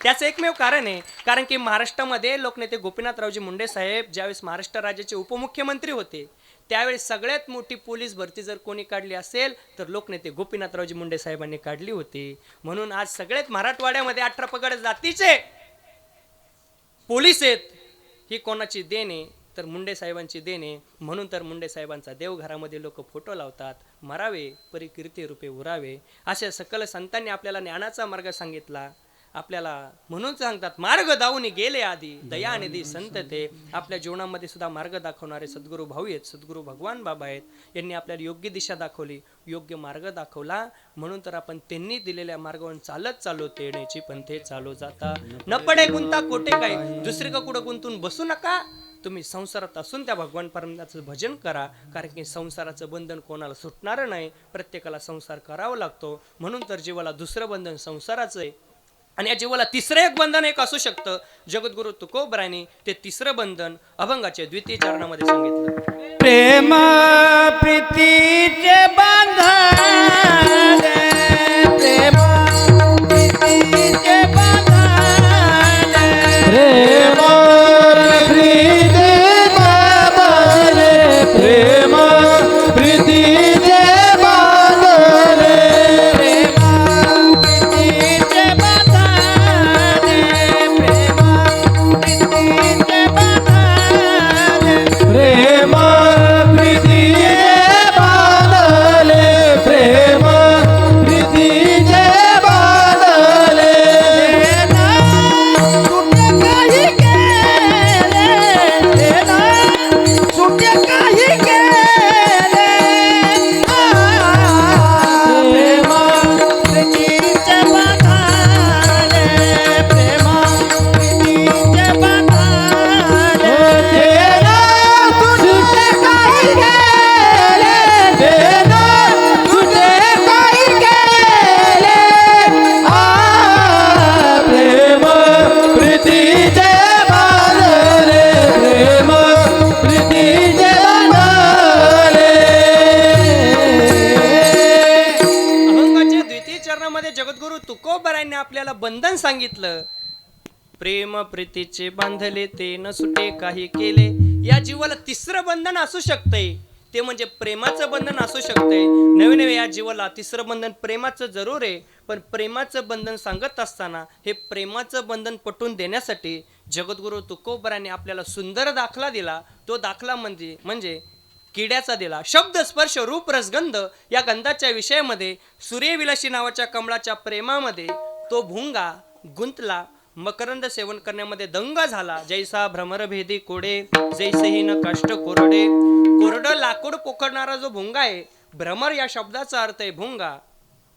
त्याचं एकमेव कारण आहे, कारण की महाराष्ट्रामध्ये लोकनेते गोपीनाथरावजी मुंडे साहेब ज्यावेळेस महाराष्ट्र राज्याचे उपमुख्यमंत्री होते त्यावेळेस सगळ्यात मोठी पोलीस भरती जर कोणी काढली असेल तर लोकनेते गोपीनाथरावजी मुंडे साहेबांनी काढली होती. म्हणून आज सगळ्यात मराठवाड्यामध्ये 18 पगड जातीचे पोलीस आहेत. ही कोणाची देण आहे तर मुंडे साहेबांची देण आहे. म्हणून तर मुंडे साहेबांचा देवघरामध्ये लोक फोटो लावतात. मरावे परी कीर्ती रूपे उरावे, अशा सकल संतांनी आपल्याला ज्ञानाचा मार्ग सांगितला. आपल्याला म्हणून सांगतात मार्ग दावून गेले आधी दयानिधी संत ते. आपल्या जीवनामध्ये सुद्धा मार्ग दाखवणारे सद्गुरू भाऊ आहेत, सद्गुरू भगवान बाबा आहेत. यांनी आपल्याला योग्य दिशा दाखवली, योग्य मार्ग दाखवला. म्हणून तर आपण त्यांनी दिलेल्या मार्गावर चालत चालू तेण्याची पंथे चालू जाता. न पडे गुंता कोटे काय, दुसरीकडे कुठं गुंतून बसू नका. तुम्ही संसारात असून त्या भगवान परमात्म्याचं भजन करा, कारण की संसाराचं बंधन कोणाला सुटणार नाही. प्रत्येकाला संसार करावा लागतो. म्हणून तर जीवाला दुसरं बंधन संसाराचं आहे आणि या जीवाला तिसरं एक बंधन एक असू शकतं. जगद्गुरु तुकोबरायांनी ते तिसरं बंधन अभंगाच्या द्वितीय चरणामध्ये सांगितलं. प्रेम प्रीतीचे बंधन, प्रेम प्रीतीचे बंधन, प्रेम प्रीतीचे बंधन, प्रेम प्रीतीचे बंधन, प्रेम प्रीतीचे बंधन, प्रेम प्रीतीचे बंधन, प्रेम प्रीतीचे बांधले, प्रेम प्रीतीचे बांधले. सुटे काही केले, सुटे काही केले, प्रेम प्रीतीचे बांधले, प्रेम प्रीतीचे बांधले. सुटे काही केले, सुटे काही केले, प्रेम प्रीतीचे बांधले, प्रेम प्रीतीचे बांधले. अभंगाच्या द्वितीय चरणामध्ये जगद्गुरु तुकोबरायांनी आपल्याला बंधन सांगितलं. प्रेम प्रीतीचे बांधले ते न सुटे काही केले. या जीवाला तिसरं बंधन असू शकतंय, ते म्हणजे प्रेमाचं बंधन असू शकतंय. नवे नवे या जीवाला तिसरं बंधन प्रेमाचं जरूर आहे. पण प्रेमाचं बंधन सांगत असताना हे प्रेमाचं बंधन पटवून देण्यासाठी जगद्गुरु तुकोबरायांनी आपल्याला सुंदर दाखला दिला. तो दाखला म्हणजे किड्याचा दिला. शब्द स्पर्श रूप रसगंध या गंधाच्या विषयामध्ये सूर्यविलासी नावाच्या कमळाच्या प्रेमामध्ये तो भुंगा गुंतला. मकरंद सेवन करण्यामध्ये दंग झाला. जैसा भ्रमरभेदी कोडे, जैसेही न काष्ट कोरडे. कोरडं लाकूड पोखरणारा जो भुंगा आहे, भ्रमर या शब्दाचा अर्थ आहे भुंगा,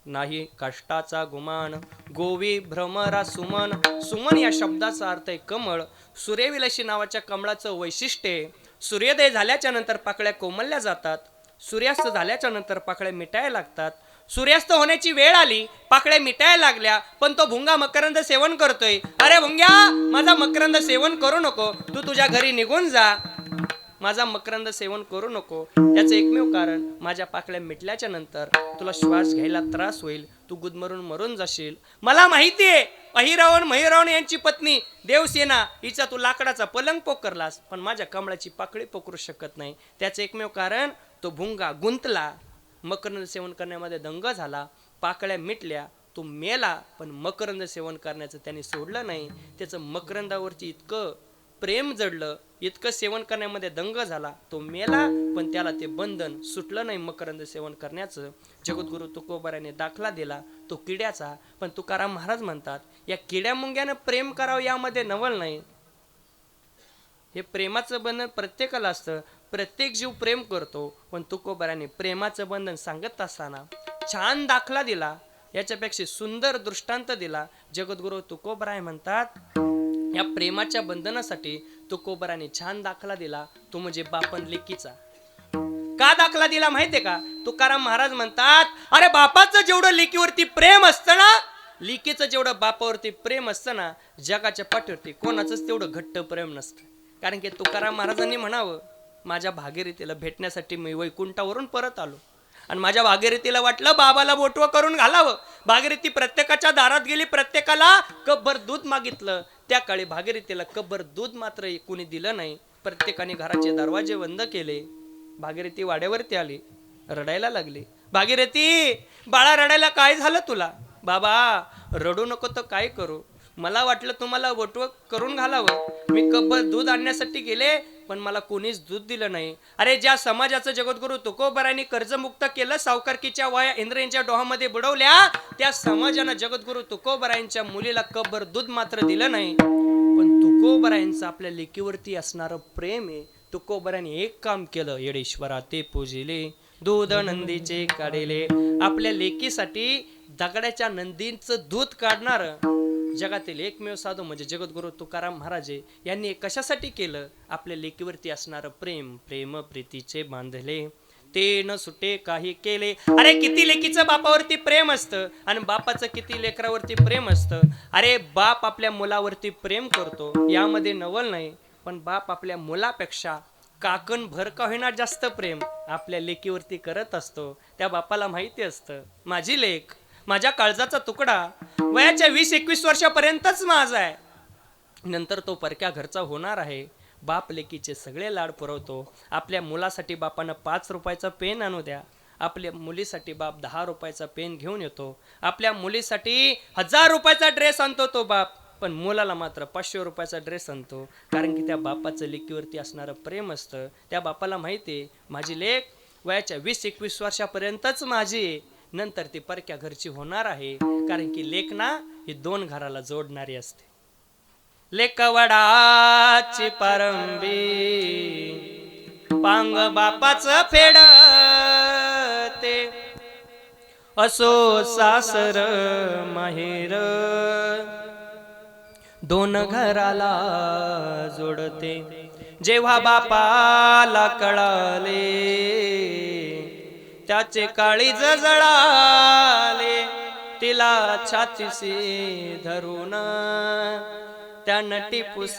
नाही काष्टाचा गुमान. गोवी भ्रमरा सुमन, सुमन या शब्दाचा अर्थ आहे कमळ. सूर्यविलासी नावाच्या कमळाचं वैशिष्ट्य आहे, सूर्योदय झाल्याच्या नंतर पाकळ्या कोमलल्या जातात, सूर्यास्त झाल्याच्या नंतर पाकळ्या मिटायला लागतात. सूर्यास्त होण्याची वेळ आली, पाकळ्या मिटायला लागल्या, पण तो भुंगा मकरंद सेवन करतोय. अरे भुंग्या, माझा मकरंद सेवन करू नको, तू तुझ्या घरी निघून जा, माझा मकरंद सेवन करू नको. याचं एकमेव कारण, माझ्या पाकळ्या मिटल्याच्या नंतर तुला श्वास घ्यायला त्रास होईल, तू गुदमरून मरून जाशील. मला माहिती आहे अहिरावण महिरावण यांची पत्नी देवसेना हिचा तू लाकडाचा पलंग पोकरलास, पण माझ्या कमळाची पाकळी पोकरू शकत नाही. त्याचं एकमेव कारण, तो भुंगा गुंतला, मकरंद सेवन करण्यामध्ये दंग झाला, पाकळ्या मिटल्या, तो मेला, पण मकरंद सेवन करण्याचं त्याने सोडलं नाही. त्याचं मकरंदावरची इतकं प्रेम जडलं, इतकं सेवन करण्यामध्ये दंग झाला, तो मेला, पण त्याला ते बंधन सुटलं नाही मकरंद सेवन करण्याचं. जगद्गुरु तुकोबराने दाखला दिला तो किड्याचा. पण तुकाराम महाराज म्हणतात, या किड्या मुंग्यानं प्रेम करावं यामध्ये नवल नाही. हे प्रेमाचं बंधन प्रत्येकाला असतं, प्रत्येक जीव प्रेम करतो. पण तुकोबराने प्रेमाचं बंधन सांगत असताना छान दाखला दिला, याच्यापेक्षा सुंदर दृष्टांत दिला. जगद्गुरु तुकोबराय म्हणतात, या प्रेमाच्या बंधनासाठी तुकोबराने छान दाखला दिला, तो म्हणजे बापन लेकीचा. का दाखला दिला माहितीये का? तुकाराम महाराज म्हणतात, अरे बापाचं जेवढं लेकीवरती प्रेम असतं ना, लेकीचं जेवढं बापावरती प्रेम असतं ना, जगाच्या पाठीवरती कोणाचंच तेवढं घट्ट प्रेम नसतं. कारण की तुकाराम महाराजांनी म्हणावं, माझ्या भागीरथीला भेटण्यासाठी मी वैकुंठावरून परत आलो आणि माझ्या भागीरथीला वाटलं बाबाला बोटवं करून घालावं. भागीरथी प्रत्येकाच्या दारात गेली, प्रत्येकाला कपभर दूध मागितलं. त्या काळी भागीरथीला कपभर दूध मात्र कुणी दिलं नाही. प्रत्येकाने घराचे दरवाजे बंद केले. भागीरथी वाड्यावरती आली, रडायला लागली. भागीरथी, बाळा रडायला काय झालं तुला? बाबा रडू नको तर काय करू, मला वाटलं तुम्हाला बोटवं करून घालावं. मी कपभर दूध आणण्यासाठी गेले, पण मला कोणीच दूध दिलं नाही. अरे ज्या समाजाचं जगद्गुरु तुकोबारायांनी कर्जमुक्त केलं, सावकारकीच्या वाया इंद्रियांच्या डोहामध्ये बुडवल्या, त्या समाजानं जगद्गुरु तुकोबारायांच्या मुलीला कपभर दूध मात्र दिलं नाही. पण तुकोबारायांचं आपल्या लेकीवरती असणारं प्रेम आहे. तुकोबारायांनी एक काम केलं, येडेश्वरा ते पूजिले, दूध नंदीचे काढले. आपल्या लेकीसाठी दगडाच्या नंदींचं दूध काढणार जगातील एकमेव साधू म्हणजे जगद्गुरु तुकाराम महाराज यांनी कशासाठी केलं? आपल्या लेकीवरती असणारं प्रेम, प्रेम प्रीतीचे बांधले, ते न सुटे काही केले. अरे किती लेकीचं बापावरती प्रेम असतं आणि बापाचं किती लेकरावरती प्रेम असतं. अरे बाप आपल्या मुलावरती प्रेम करतो, यामध्ये नवल नाही. पण बाप आपल्या मुलापेक्षा काकण भर का होईना जास्त प्रेम आपल्या लेकीवरती करत असतो. त्या बापाला माहिती असतं, माझी लेक माझ्या काळजाचा तुकडा वयाच्या 20-21 वर्षापर्यंतच माझा आहे, नंतर तो परक्या घरचा होणार आहे. बाप लेकीचे सगळे लाड पुरवतो. आपल्या मुलासाठी बापानं 5 रुपयाचा पेन आणू द्या, आपल्या मुलीसाठी बाप 10 रुपयाचा पेन घेऊन येतो. आपल्या मुलीसाठी 1000 रुपयाचा ड्रेस आणतो तो बाप, पण मुलाला मात्र 500 रुपयाचा ड्रेस आणतो. कारण की त्या बापाचं लेकीवरती असणारं प्रेम असतं. त्या बापाला माहिती आहे, माझी लेक वयाच्या 20-21 वर्षापर्यंतच माझी आहे, नंतर ती परक्या घरची होणार आहे. कारण की लेक ना ही 2 घराला जोडणारी असते. लेकवडाची पारंबी पांग बापाचं फेड ते, असो सासर माहेर 2 घराला जोडते. जेव्हा बापाला कळाले त्याचे काळीज जळाले, तिला छातीशी धरून त्यानं टिपूस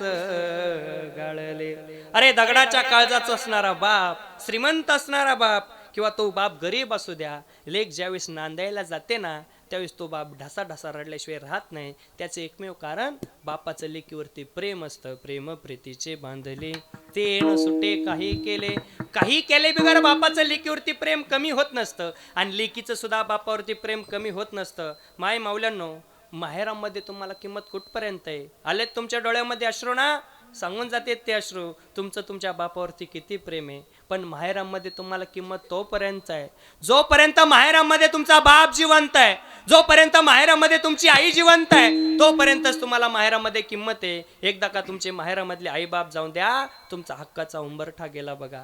गाळले. अरे दगडाच्या काळजाचा असणारा बाप, श्रीमंत असणारा बाप किंवा तो बाप गरीब असू द्या, लेक ज्यावेळेस नांदायला जाते ना त्यावेळेस तो बाप ढासा ढासा रडल्याशिवाय राहत नाही. त्याचे एकमेव कारण बापाचं लेकीवरती प्रेम असतं. प्रेम प्रीतीचे बांधले, ते न सुटे काही केले. काही केले बिगर बापाचं लेकीवरती प्रेम कमी होत नसतं आणि लेकीचं सुद्धा बापावरती प्रेम कमी होत नसतं. माय माऊल्यांनो, माहेरामध्ये तुम्हाला किंमत कुठपर्यंत आहे? आलेत तुमच्या डोळ्यामध्ये अश्रू ना, सांगून जाते ते अश्रू तुमचं तुमच्या बापावरती किती प्रेम आहे. पण माहेरामध्ये तुम्हाला किंमत तोपर्यंत आहे जोपर्यंत माहेरामध्ये तुमचा बाप जिवंत आहे, जोपर्यंत माहेरामध्ये तुमची आई जिवंत आहे, तोपर्यंतच तुम्हाला माहेरामध्ये किंमत आहे. एकदा का तुमचे माहेरामधले आई बाप जाऊन द्या, तुमचा हक्काचा उंबरठा गेला बघा.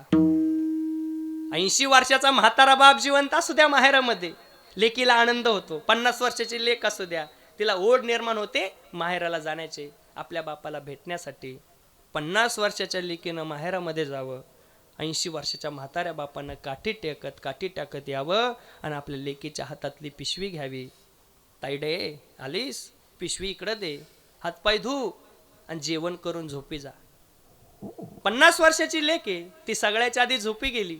80 वर्षाचा म्हातारा बाप जिवंत असू द्या माहेरामध्ये, लेकीला आनंद होतो. 50 वर्षाची लेक असू द्या, तिला ओढ निर्माण होते माहेराला जाण्याचे, आपल्या बापाला भेटण्यासाठी. 50 वर्षाच्या लेकीनं माहेरामध्ये जावं, 80 वर्षाच्या म्हाताऱ्या बापानं काठी टाकत यावं आणि आपल्या लेकीच्या हातातली पिशवी घ्यावी. ताईडे आलीस, पिशवी इकडं दे, हातपाय धू आणि जेवण करून झोपी जा. 50 वर्षाची लेक आहे, ती सगळ्याच्या आधी झोपी गेली.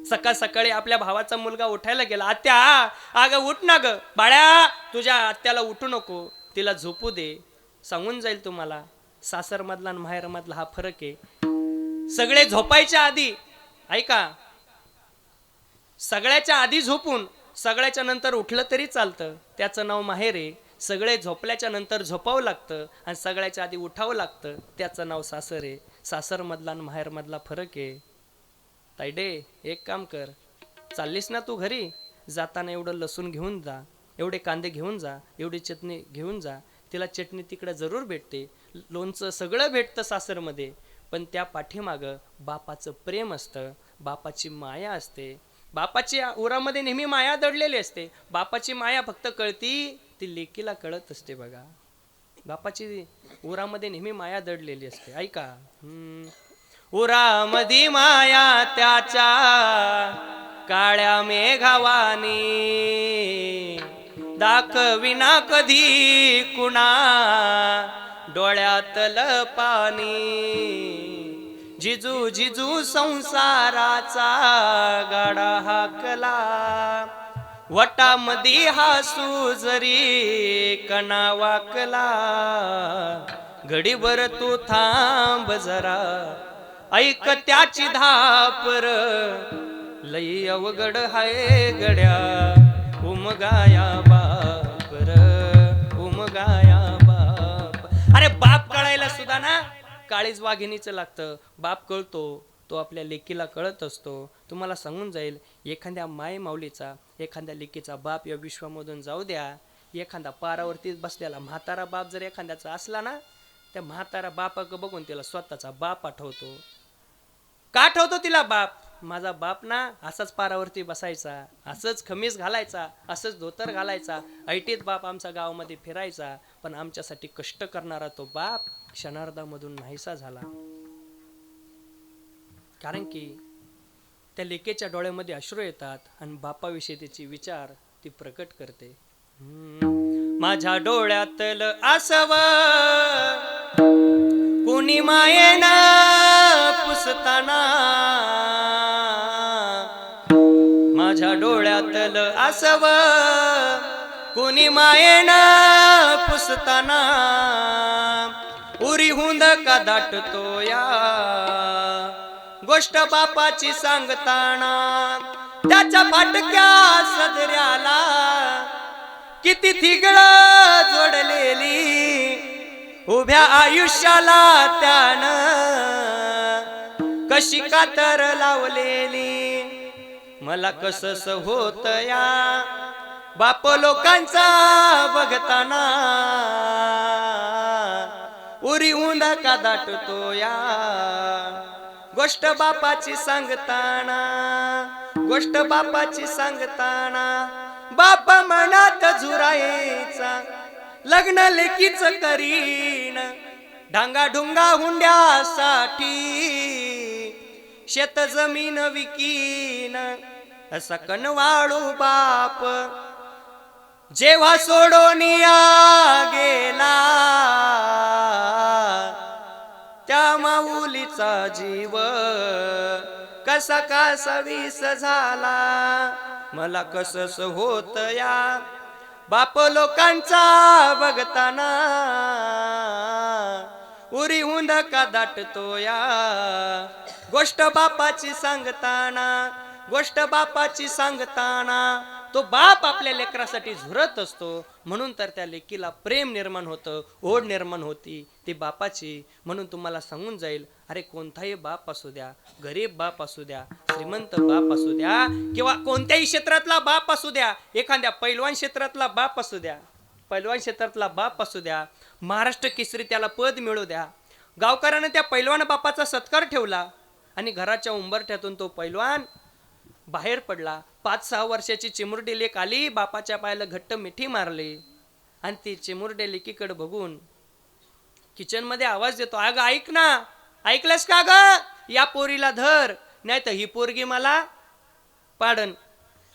सकाळ सकाळी आपल्या भावाचा मुलगा उठायला गेला, आत्या अगं उठ ना ग बाळ्या, तुझ्या आत्याला उठू नको, तिला झोपू दे. सांगून जाईल तुम्हाला, सासर मधला आणि माहेर मधला हा फरक आहे. सगळे झोपायच्या आधी, ऐका, सगळ्याच्या आधी झोपून सगळ्याच्या नंतर उठलं तरी चालतं, त्याचं नाव माहेर आहे. सगळे झोपल्याच्या नंतर झोपावं लागतं आणि सगळ्याच्या आधी उठावं लागतं, त्याचं नाव सासर आहे. सासर मधला आणि माहेर मधला फरक आहे. ताईडे एक काम कर, चाललीस ना तू घरी, जाताना एवढं लसूण घेऊन जा, एवढे कांदे घेऊन जा, एवढी चटणी घेऊन जा. तिला चटणी तिकडे जरूर भेटते, लोणचं सगळं भेटतं सासरमध्ये, पण त्या पाठीमागं बापाचं प्रेम असतं, बापाची माया असते. बापाची उरामध्ये नेहमी माया दडलेली असते. बापाची माया फक्त कळती ती लेकीला कळत असते बघा. बापाची उरामध्ये नेहमी माया दडलेली असते. ऐका, उरामधी माया त्याच्या काळ्या मेघावानी, दाखविना कधी कुणा डोळ्यातलं पाणी. जिजू जिजू संसाराचा गाडा हाकला, वटामधी हासू जरी कणा वाकला, घडीभर तू थांब जरा, ऐक त्याची धापर, लई अवघड हाय गड्या, उमगाया बाप र, उमगाया बाप. अरे बाप कळायला सुद्धा ना काळीज वाघिणीचं लागतं. बाप कळतो तो आपल्या लेकीला कळत असतो. तुम्हाला सांगून जाईल, एखाद्या माय माऊलीचा, एखाद्या लेकीचा बाप या विश्वामधून जाऊ द्या, एखादा पारावरती बसलेला म्हातारा बाप जर एखाद्याचा असला ना, त्या म्हातारा बापाक बघून तिला स्वतःचा बाप आठवतो. का आठवतो तिला बाप? माझा बाप ना असाच पारावरती बसायचा, असंच खमीस घालायचा, असंच धोतर घालायचा, ऐटीत बाप आमचा गावामध्ये फिरायचा, पण आमच्यासाठी कष्ट करणारा तो बाप क्षणार्धामधून नाहीसा झाला. कारण की त्या लेकेच्या डोळ्यामध्ये अश्रू येतात आणि बापाविषयी तिचे विचार ती प्रकट करते. माझ्या डोळ्यातल आसव कुणी मायेना पुसताना, माझ्या डोळ्यातल आसव कुणी मायेना पुसताना, उरी हुंद का दाटतो या गोष्ट बापाची सांगताना, त्याच्या फाटक्या सदऱ्याला किती थिगळ जोडलेली, उभ्या आयुष्याला त्यानं कशी कातर लावलेली. मला कसस होत या बाप लोकांचा बघताना, उरी उंदा का दाटतो या गोष्ट बापाची सांगताना, गोष्ट बापाची सांगताना. बाप मनात झुरायचा लग्न लेकीच करीन, ढांगा ढुंगा हुंड्यासाठी शेत जमीन विकीन, असा कनवाळू बाप जेव्हा सोडून गेला, त्या माऊलीचा जीव कसा कासा विस झाला. मला कसस होत या बाप लोकांचा बघताना, उरी हुंद का दाटतो या गोष्ट बापाची सांगताना, गोष्ट बापाची सांगताना. तो बाप आपल्या लेकरासाठी झुरत असतो, म्हणून तर त्या लेकीला प्रेम निर्माण होतं, ओढ निर्माण होती ती बापाची. म्हणून तुम्हाला सांगून जाईल, अरे कोणताही बाप असू द्या, गरीब बाप असू द्या, श्रीमंत बाप असू द्या, किंवा कोणत्याही क्षेत्रातला बाप असू द्या, एखाद्या पैलवान क्षेत्रातला बाप असू द्या, पैलवान क्षेत्रातला बाप असू द्या, महाराष्ट्र केसरी त्याला पद मिळू द्या, गावकऱ्याने त्या पैलवान बापाचा सत्कार ठेवला आणि घराच्या उंबरठ्यातून तो पैलवान बाहेर पडला. 5-6 वर्षाची चिमुरडी लेक आली, बापाच्या पायाला घट्ट मिठी मारली आणि ती चिमुरडी लेकीकडे बघून किचन मध्ये आवाज देतो, अगं ऐक ना, ऐकलंस का ग, या पोरीला धर, नाही तर ही पोरगी मला पाडन.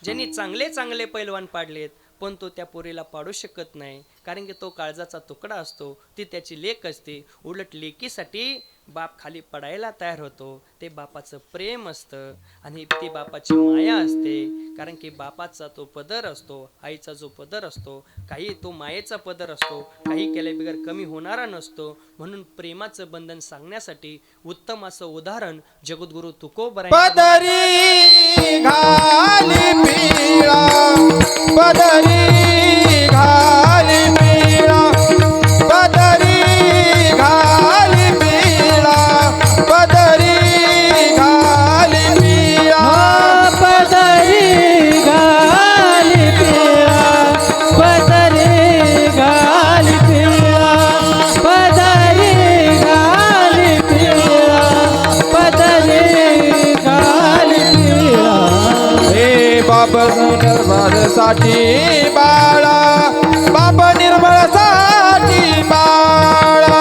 ज्यांनी चांगले चांगले पैलवान पाडलेत, पण तो त्या पोरीला पाडू शकत नाही, कारण की तो काळजाचा तुकडा असतो, ती त्याची लेक असते. उलट लेकीसाठी बाप खाली पडायला तयार होतो. ते बापाचं प्रेम असतं आणि ती बापाची माया असते, कारण की बापाचा तो पदर असतो, आईचा जो पदर असतो, काही तो मायेचा पदर असतो, काही केल्या बिगर कमी होणारा नसतो. म्हणून प्रेमाचं बंधन सांगण्यासाठी उत्तम असं उदाहरण जगद्गुरु तुकोबराय पदरी घाली पिळा, पदरी घाली पिळा, पदरी घाली पिळा, पदरी घाली पिळा, पदरी घाली पिळा, पदरी घाली पिळा, पदरी घाली पिळा, पदरी घाली पिळा. हे बाप निर्मळसाठी बाळा, बाप निर्मळसाठी बाळा,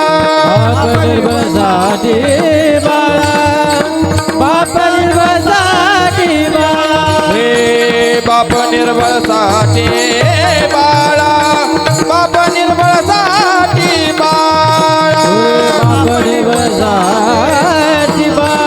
बाप निर्मळसाठी बाळा, बाप निर्मळसाठी बाळा. हे बाप निर्मळसाठी बाळा, बाप निर्मळसाठी बाळा, बाप निर्मळसाठी बाळा.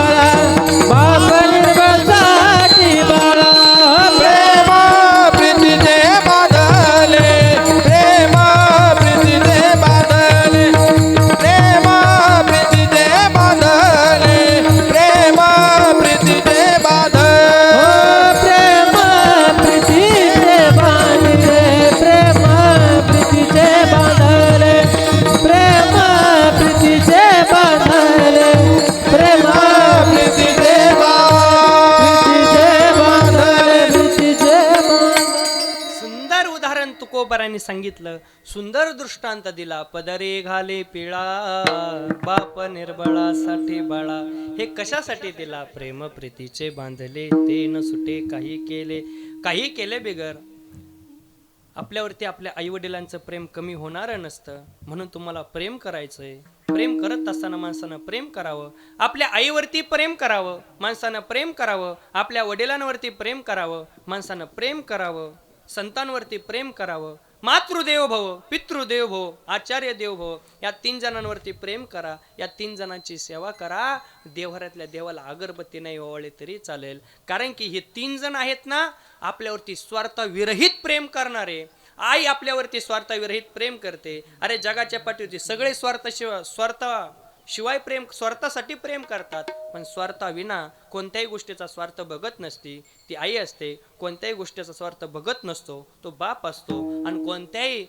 सांगितलं, सुंदर दृष्टांत दिला. पदरी घाले पिळा बाप निर्बळासाठी बाळा. हे कशासाठी दिला? प्रेम प्रीतीचे बांधले ते न सुटे काही केले बिगर. आपल्यावरती आपल्या आई वडिलांचं प्रेम कमी होणार नसतं, म्हणून तुम्हाला प्रेम करायचंय. प्रेम करत असताना माणसानं प्रेम करावं. आपल्या आईवरती प्रेम करावं, माणसानं प्रेम करावं. आपल्या वडिलांवरती प्रेम करावं, माणसानं प्रेम करावं. संतांवरती प्रेम करावं. मातृदेव भव, पितृदेव भव, आचार्य देव भव, या 3 जणांवरती प्रेम करा. या 3 जणांची सेवा करा. देवघरातल्या देवाला अगरबत्ती नाही ओवाळली तरी चालेल. कारण की हे 3 जण आहेत ना, आपल्यावरती स्वार्थविरहित प्रेम करणारे. आई आपल्यावरती स्वार्थविरहित प्रेम करते. अरे जगाच्या पाठीवरती सगळे स्वार्थाशिवाय प्रेम, स्वार्थासाठी प्रेम करतात, पण स्वार्थाविना कोणत्याही गोष्टीचा स्वार्थ बघत नसती ती आई असते. कोणत्याही गोष्टीचा स्वार्थ बघत नसतो तो बाप असतो. आणि कोणत्याही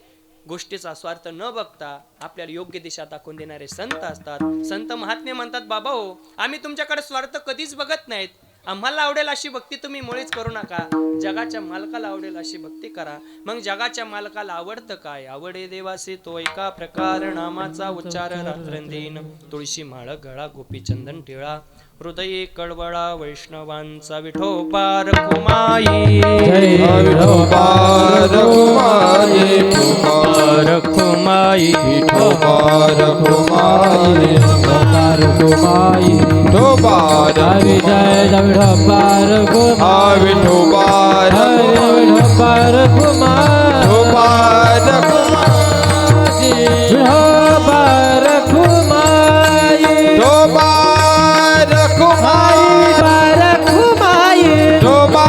गोष्टीचा स्वार्थ न बघता आपल्याला योग्य दिशा दाखवून देणारे संत असतात. संत महात्मे म्हणतात, बाबा हो, आम्ही तुमच्याकडे स्वार्थ कधीच बघत नाहीत. आम्हाला आवडेल अशी भक्ती तुम्ही मुळीच करू नका. जगाच्या मालकाला आवडेल अशी भक्ती करा. मग जगाच्या मालकाला आवडतं काय? आवडे देवासे तो एका प्रकार, नामाचा उच्चार रात्रंदिन. तुळशी माळ गळा, गोपी चंदन टिळा, हृदये कळवळा, वैष्णवांचा विठोबा रखुमाई. विठोबा रखुमाई, रखुमाई विठोबा रखुमाई, रखुमाई विठोबा हरी जय विठोबा रखुमाई, विठोबा विठोबा रखुमाई, विठोबा रखुमाई, विठोबा रखुमाई, विठोबा रखुमाई, रखुमाई, विठोबा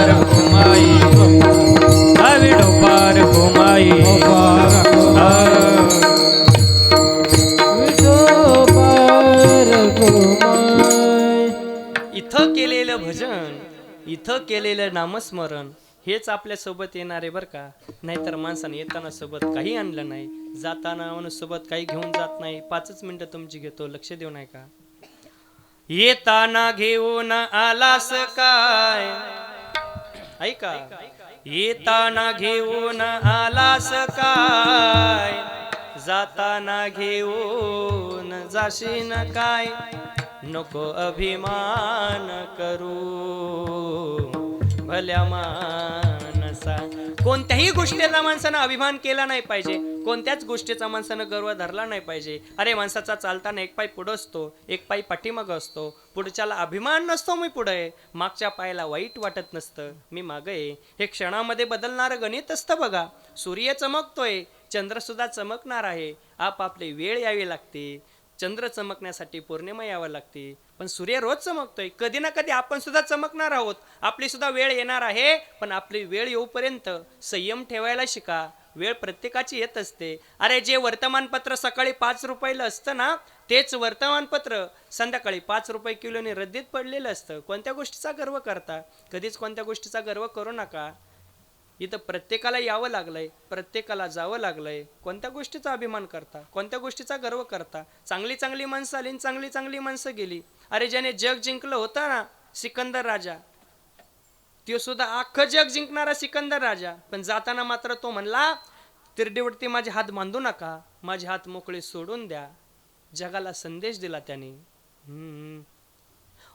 रखुमाई, विठोबा रखुमाई, विठोबा रखुमाई, इथं केलेलं भजन, इथं केलेलं नामस्मरण हेच आपल्या सोबत येणारे बरं का. नाहीतर माणसाने येताना सोबत काही आणलं नाही, जाताना सोबत काही घेऊन जात नाही. 5 मिनिटं तुमची घेतो, लक्ष देऊ नाही का. येताना घेऊन आलास काय, ऐका, येताना घेऊन आलास काय, जाताना घेऊन जाशीन काय. नको अभिमान करू भल्या मानसा. कोणत्याही गोष्टीचा माणसानं अभिमान केला नाही पाहिजे. कोणत्याच गोष्टीचा माणसानं गर्व धरला नाही पाहिजे. अरे माणसाचा चालताना एक पाय पुढं असतो, एक पाय पाठीमागं असतो. पुढच्याला अभिमान नसतो मी पुढे आहे, मागच्या पायाला वाईट वाटत नसतं मी मागं आहे. हे क्षणामध्ये बदलणारं गणित असतं बघा. सूर्य चमकतोय, चंद्र सुद्धा चमकणार आहे. आपापली वेळ यावी लागते. चंद्र चमकण्यासाठी पौर्णिमा यावं लागते, पण सूर्य रोज चमकतोय. कधी ना कधी आपण सुद्धा चमकणार आहोत. आपली सुद्धा वेळ येणार आहे, पण आपली वेळ येऊपर्यंत संयम ठेवायला शिका. वेळ प्रत्येकाची येत असते. अरे जे वर्तमानपत्र सकाळी 5 रुपयाला असतं ना, तेच वर्तमानपत्र संध्याकाळी 5 रुपये किलोने रद्दीत पडलेलं असतं. कोणत्या गोष्टीचा गर्व करता? कधीच कोणत्या गोष्टीचा गर्व करू नका. इथं प्रत्येकाला यावं लागलंय, प्रत्येकाला जावं लागलंय. कोणत्या गोष्टीचा अभिमान करता? कोणत्या गोष्टीचा गर्व करता? चांगली चांगली माणसं आली, चांगली चांगली माणसं गेली. अरे ज्याने जग जिंकलं होतं ना, सिकंदर राजा, तो सुद्धा अख्खं जग जिंकणारा सिकंदर राजा. पण जाताना मात्र तो म्हणला, तिरडीवरती माझे हात बांधू नका, माझे हात मोकळे सोडून द्या. जगाला संदेश दिला त्याने.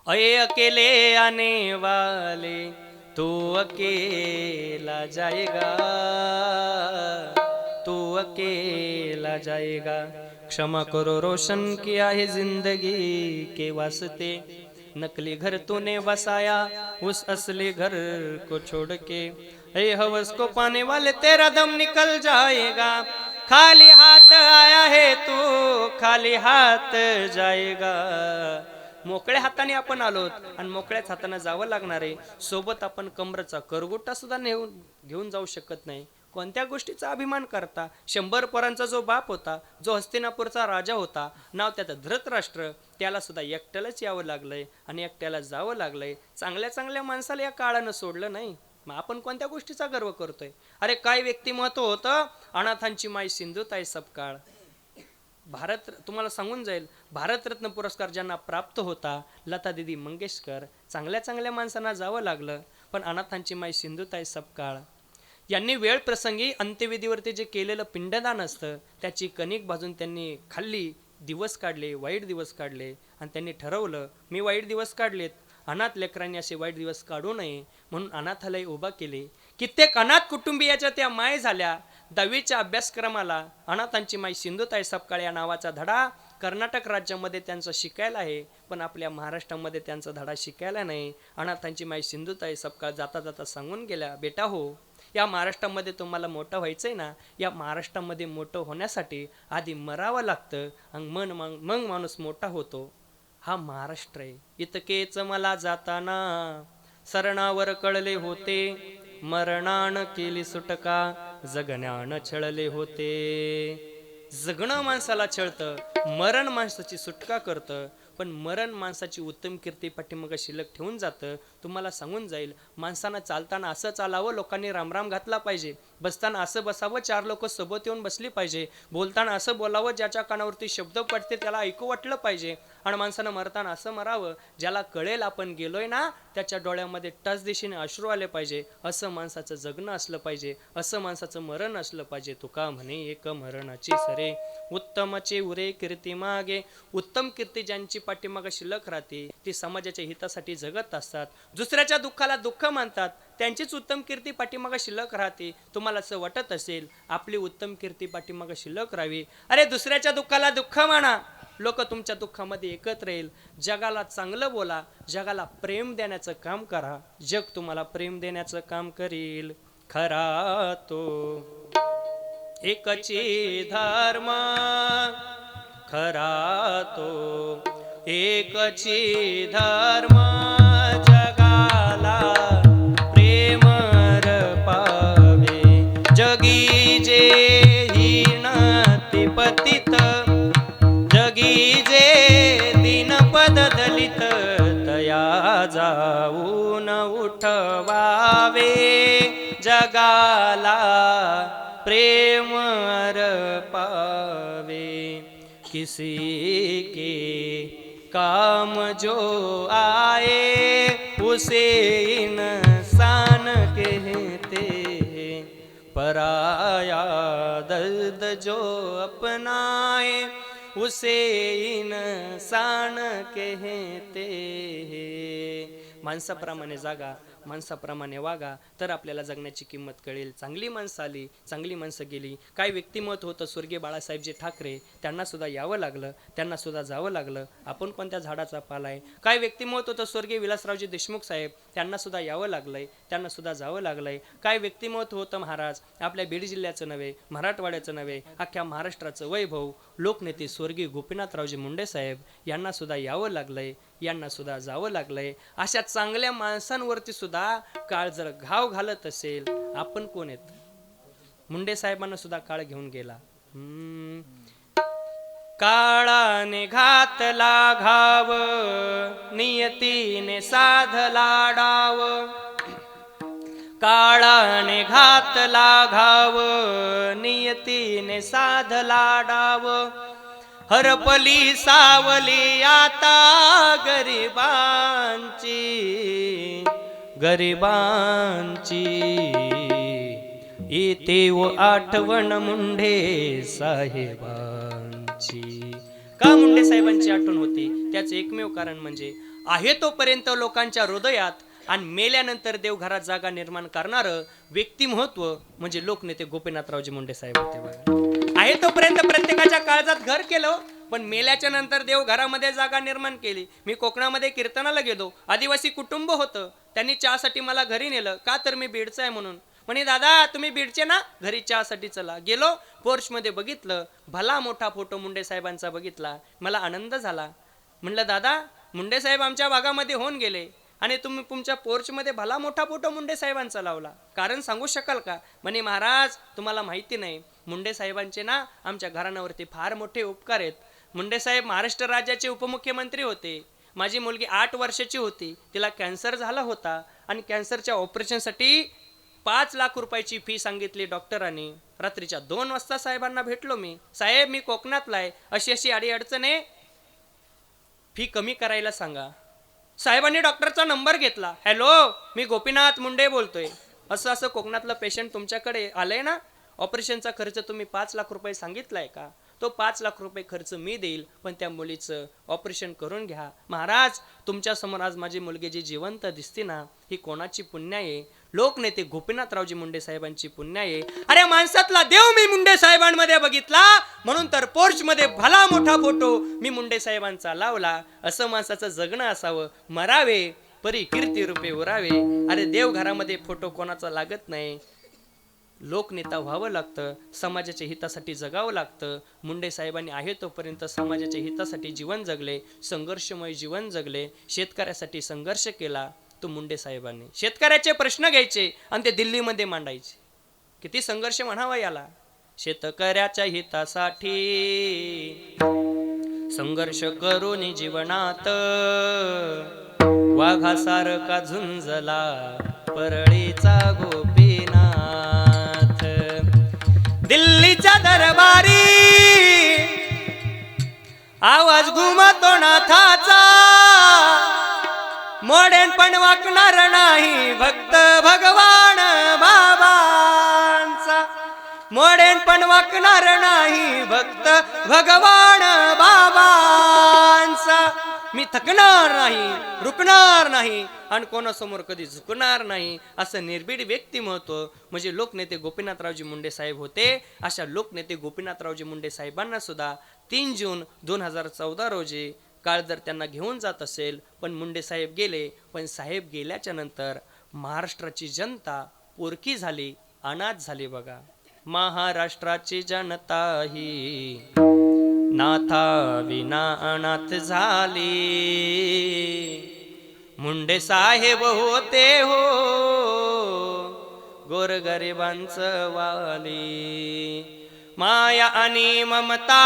अये अकेले आने वाले तू अकेला जाएगा, तू अकेला जाएगा. क्षमा करो रोशन किया है जिंदगी के वास्ते, नकली घर तूने बसाया उस असली घर को छोड़ के. ए हवस को पाने वाले तेरा दम निकल जाएगा, खाली हाथ आया है तू खाली हाथ जाएगा. मोकळ्या हाताने आपण आलोत आणि मोकळ्याच हाताने जावं लागणार आहे. सोबत आपण कमरेचा करगोटा सुद्धा घेऊन जाऊ शकत नाही. कोणत्या गोष्टीचा अभिमान करता? 100 पोरांचा जो बाप होता, जो हस्तिनापूरचा राजा होता, नाव त्याचं धृतराष्ट्र, त्याला सुद्धा एकट्यालाच यावं लागलंय आणि एकट्याला जावं लागलंय. चांगल्या चांगल्या माणसाला या काळानं सोडलं नाही. मग आपण कोणत्या गोष्टीचा गर्व करतोय? अरे काय व्यक्तिमत्व होतं, अनाथांची माई सिंधुताई सपकाळ. तुम्हाला सांगून जाईल, भारतरत्न पुरस्कार ज्यांना प्राप्त होता, लता दीदी मंगेशकर. चांगल्या चांगल्या माणसांना जावं लागलं. पण अनाथांची माई सिंधुताई सपकाळ यांनी वेळ प्रसंगी अंत्यविधीवरती जे केलेलं पिंडदान असतं त्याची कणिक भाजून त्यांनी खाल्ली, दिवस काढले, वाईट दिवस काढले आणि त्यांनी ठरवलं मी वाईट दिवस काढलेत, अनाथ लेकरांनी असे वाईट दिवस काढू नये म्हणून अनाथालय उभा केले. कित्येक अनाथ कुटुंबियाच्या त्या माय झाल्या. 10वीच्या अभ्यासक्रमाला अनाथांची माई सिंधुताई सपकाळ या नावाचा धडा कर्नाटक राज्यामध्ये त्यांचा शिकायला आहे, पण आपल्या महाराष्ट्रामध्ये त्यांचा धडा शिकायला नाही. अनाथांची माई सिंधुताई सपकाळ जाता जाता सांगून गेल्या, बेटा हो, या महाराष्ट्रामध्ये तुम्हाला मोठं व्हायचंय ना, या महाराष्ट्रामध्ये मोठं होण्यासाठी आधी मरावं लागतं आणि मग माणूस मोठा होतो. हा महाराष्ट्र आहे. इतकेच मला जाताना सरणावर कळले होते, मरणान केली सुटका, जगण्यान छळले होते. जगणं माणसाला छळतं, मरण माणसाची सुटका करतं, पण मरण माणसाची उत्तम कीर्ती पाठीमागं शिल्लक ठेवून जातं. तुम्हाला सांगून जाईल, माणसानं चालताना असं चालावं, लोकांनी रामराम घातला पाहिजे, बसताना असं बसावं, 4 लोक सोबत येऊन बसली पाहिजे, बोलताना असं बोलावं, ज्याच्या कानावरती शब्द पडते त्याला ऐकू वाटलं पाहिजे, आणि माणसानं मरताना असं मरावं ज्याला कळेल आपण गेलोय ना, त्याच्या डोळ्यामध्ये टच दिशेने अश्रू आले पाहिजे. असं माणसाचं जगणं असलं पाहिजे, असं माणसाचं मरण असलं पाहिजे. तुका म्हणे एक मरणाची सरे, उत्तमचे उरे कीर्ती मागे. उत्तम कीर्ती ज्यांची पाठीमागं शिल्लक राहते ती समाजाच्या हितासाठी जगत असतात, दुसऱ्याच्या दुःखाला दुःख मानतात, त्यांचीच उत्तम कीर्ती पाठीमागं शिल्लक राहते. तुम्हाला असं वाटत असेल आपली उत्तम कीर्ती पाठीमागं शिल्लक राहावी, अरे दुसऱ्याच्या दुःखाला दुःख माना, लोक तुमच्या दुःखामध्ये एकत्र येईल. जगाला चांगलं बोला, जगाला प्रेम देण्याचं काम करा, जग तुम्हाला प्रेम देण्याचं काम करील. खरा तो एकची धर्म, खरा तो एकची धर्म, जगाला प्रेमर पावे. जगी जे हीन ते पतित, जगी जे दीनपद दलित, तया जाऊन उठवावे. जगाला प्रेमर पावे. किसी के काम जो आए उसे इंसान कहते हैं, पराया दर्द जो अपनाए उसे इंसान कहते हैं. माणसाप्रमाणे जागा, माणसाप्रमाणे वागा, तर आपल्याला जगण्याची किंमत कळेल. चांगली माणसं आली, चांगली माणसं गेली. काय व्यक्तिमत्व होतं स्वर्गीय बाळासाहेबजी ठाकरे, त्यांना सुद्धा यावं लागलं, त्यांना सुद्धा जावं लागलं. आपण कोणत्या झाडाचा पाला आहे. काय व्यक्तिमत्व होतं स्वर्गीय विलासरावजी देशमुख साहेब, त्यांना सुद्धा यावं लागलंय, त्यांना सुद्धा जावं लागलंय. काय व्यक्तिमत्व होतं महाराज, आपल्या बीड जिल्ह्याचं नव्हे, मराठवाड्याचं नव्हे, अख्ख्या महाराष्ट्राचं वैभव लोकनेते स्वर्गीय गोपीनाथरावजी मुंडे साहेब, यांना सुद्धा यावं लागलंय, यांना सुद्धा जावं लागलंय. अशा चांगल्या माणसांवरती सुद्धा काळ जर घाव घालत असेल, आपण कोण आहेत. मुंडे साहेबांना सुद्धा काळ घेऊन गेला. काळाने घातला घाव, नियतीने साधला डाव. काळाने घातला घाव, नियतीने साधला डाव. हरपली सावली आता गरिबांची, गरिबांची. येते व आठवण मुंडे साहेबांची. का मुंडे साहेबांची आठवण होती? त्याचे एकमेव कारण म्हणजे आहे तोपर्यंत लोकांच्या हृदयात आणि मेल्यानंतर देवघरात जागा निर्माण करणारं व्यक्तिमत्व म्हणजे लोकनेते गोपीनाथरावजी मुंडे साहेब होते. बघा, आहे तोपर्यंत प्रत्येकाच्या काळजात घर केलं, पण मेल्याच्या नंतर देवघरामध्ये जागा निर्माण केली. मी कोकणामध्ये कीर्तनाला गेलो, आदिवासी कुटुंब होतं, त्यांनी चहासाठी मला घरी नेलं. का तर मी बीडचा आहे म्हणून. म्हणे दादा तुम्ही बीडचे ना, घरी चहासाठी चला. गेलो, पोर्चमध्ये बघितलं, भला मोठा फोटो मुंडे साहेबांचा बघितला, मला आनंद झाला. म्हणलं दादा मुंडे साहेब आमच्या भागामध्ये होऊन गेले आणि तुम्ही तुमच्या पोर्चमध्ये भला मोठा फोटो मुंडे साहेबांचा लावला, कारण सांगू शकाल का? म्हणे महाराज तुम्हाला माहिती नाही, मुंडे साहेबांचे ना आमच्या घराण्यावरती फार मोठे उपकार आहेत. मुंडे साहेब महाराष्ट्र राज्याचे उपमुख्यमंत्री होते. माझी मुलगी 8 वर्षाची होती, तिला कॅन्सर झाला होता आणि कॅन्सरच्या ऑपरेशनसाठी 5 लाख रुपयाची फी सांगितली डॉक्टरांनी. रात्रीच्या 2 वाजता साहेबांना भेटलो मी. साहेब मी कोकणातला आहे, अशी अशी अडी अडचण आहे, फी कमी करायला सांगा. साहेबांनी डॉक्टरचा नंबर घेतला. हॅलो, मी गोपीनाथ मुंडे बोलतोय. असं असं कोकणातलं पेशंट तुमच्याकडे आलंय ना, ऑपरेशनचा खर्च तुम्ही 5 लाख रुपये सांगितलाय का? तो 5 लाख रुपये खर्च मी देईल, पण त्या मुलीचं ऑपरेशन करून घ्या. महाराज, तुमच्या समोर आज माझी मुलगी जी जिवंत दिसते ना, ही कोणाची पुण्य आहे? लोकनेते गोपीनाथरावजी मुंडे साहेबांची पुण्य आहे. अरे माणसातला देव मी मुंडे साहेबांमध्ये बघितला, म्हणून तर पोर्चमध्ये भला मोठा फोटो मी मुंडे साहेबांचा लावला. असं माणसाचं जगणं असावं, मरावे परी कीर्ती रूपे उरावे. अरे देव घरामध्ये फोटो कोणाचा लागत नाही. लोकनेता व्हावं लागतं, समाजाच्या हितासाठी जगावं लागतं. मुंडे साहेबांनी आहे तोपर्यंत समाजाच्या हितासाठी जीवन जगले, संघर्षमय जीवन जगले, शेतकऱ्यासाठी संघर्ष केला. तो मुंडे साहेबांनी शेतकऱ्याचे प्रश्न घ्यायचे आणि ते दिल्लीमध्ये मांडायचे. किती संघर्ष म्हणावा याला. शेतकऱ्याच्या हितासाठी संघर्ष करून जीवनात वाघासारखा झुंजला परळीचा गोपीनाथ. दिल्लीच्या दरबारी आवाज घुमतो नाथाचा, मोडेन पण वाकणार नाही भक्त भगवान बाबांचा. मोडेन पण वाकणार नाही भक्त भगवान बाबांचा. मी थकणार नाही, रुकणार नाही आणि कोणासमोर कधी झुकणार नाही. असं निर्भीड व्यक्तिमत्व म्हणजे लोकनेते गोपीनाथरावजी मुंडे साहेब होते. अशा लोकनेते गोपीनाथरावजी मुंडे साहेबांना सुद्धा 3 जून 2014 रोजी काळ जर त्यांना घेऊन जात असेल, पण मुंडे साहेब गेले. पण साहेब गेल्याच्या नंतर महाराष्ट्राची जनता पोरकी झाली, अनाथ झाली. बघा, महाराष्ट्राची जनता ही नाथा विना अनाथ झाली. मुंडे साहेब होते हो गोरगरिबांचं वाली. माया आणि ममता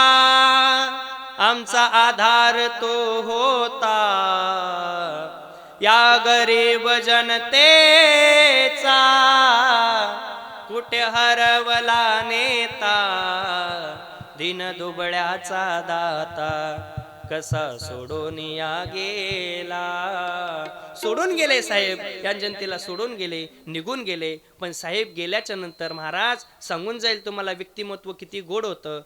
आमचा आधार तो होता, या गरीब जनतेचा कुठे हरवला नेता. दिन दुबळ्याचा दाता कसा सोडून या गेला. सोडून गेले साहेब, या जनतेला सोडून गेले, निघून गेले. पण साहेब गेल्याच्या नंतर महाराज सांगून जाईल तुम्हाला व्यक्तिमत्व किती गोड होतं.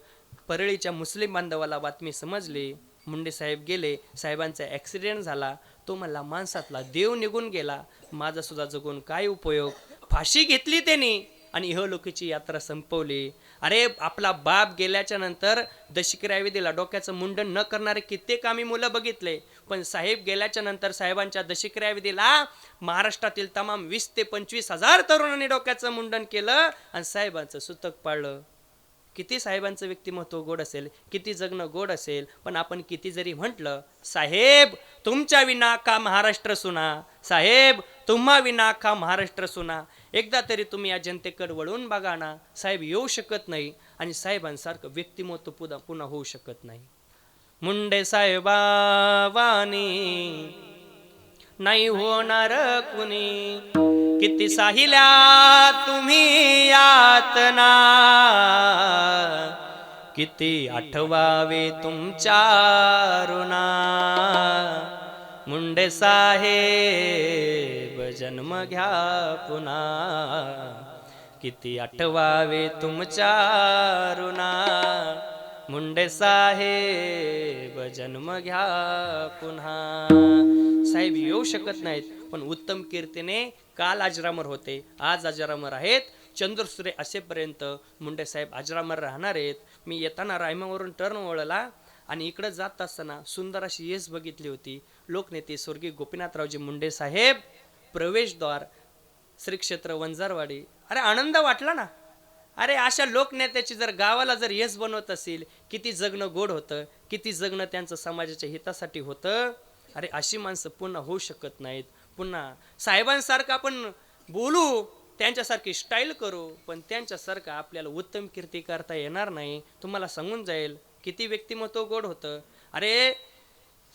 परळीच्या मुस्लिम बांधवाला बातमी समजली, मुंडे साहेब गेले, साहेबांचा ॲक्सिडेंट झाला. तो म्हणला माणसातला देव निघून गेला, माझा सुद्धा जगून काय उपयोग. फाशी घेतली त्यांनी आणि इहलोकीची यात्रा संपवली. अरे आपला बाप गेल्याच्या नंतर दशकिराविधीला डोक्याचं मुंडन न करणारे कित्येक आम्ही मुलं बघितले. पण साहेब गेल्याच्या नंतर साहेबांच्या दशकिराविधीला महाराष्ट्रातील तमाम 20 ते 25 हजार तरुणांनी डोक्याचं मुंडन केलं आणि साहेबांचं सुतक पाळलं. किती साहेबांचं व्यक्तिमत्व गोड असेल, किती जगणं गोड असेल. पण आपण किती जरी म्हटलं, साहेब तुमच्या विना का महाराष्ट्र सुना, साहेब तुम्हा विना का महाराष्ट्र सुना. एकदा तरी तुम्ही या जनतेकडे वळून बघा ना. साहेब येऊ शकत नाही आणि साहेबांसारखं व्यक्तिमत्व पुन्हा होऊ शकत नाही. मुंडे साहेबावानी नाही होणार कुणी, किती साहिल्या तुम्ही यातना, किती आठवावे तुमच्या ऋणा. मुंडे साहेब जन्म घ्या पुन्हा, किती आठवावे तुमच्या ऋणा. मुंडे साहेब जन्म घ्या पुन्हा. साहेब येऊ शकत नाहीत, पण उत्तम कीर्तीने काल अजरामर होते, आज अजरामर आहेत. चंद्रसूर्य असेपर्यंत मुंडे साहेब अजरामर राहणार आहेत. मी येताना रायमावरून टर्न वळला आणि इकडं जात असताना सुंदर अशी येस बघितली होती. लोकनेते स्वर्गीय गोपीनाथरावजी मुंडे साहेब, प्रवेशद्वार श्री क्षेत्र वंजारवाडी. अरे आनंद वाटला ना. अरे अशा लोकनेत्याची जर गावाला जर येस बनवत असेल, किती जगणं गोड होतं, किती जगणं त्यांचं समाजाच्या हितासाठी होतं. अरे अशी माणसं पुन्हा होऊ शकत नाहीत. पुन्हा साहेबांसारखं आपण बोलू, त्यांच्यासारखी स्टाईल करू, पण त्यांच्यासारखं आपल्याला उत्तम कीर्ती करता येणार नाही. तुम्हाला सांगून जाईल किती व्यक्तिमत्व गोड होतं. अरे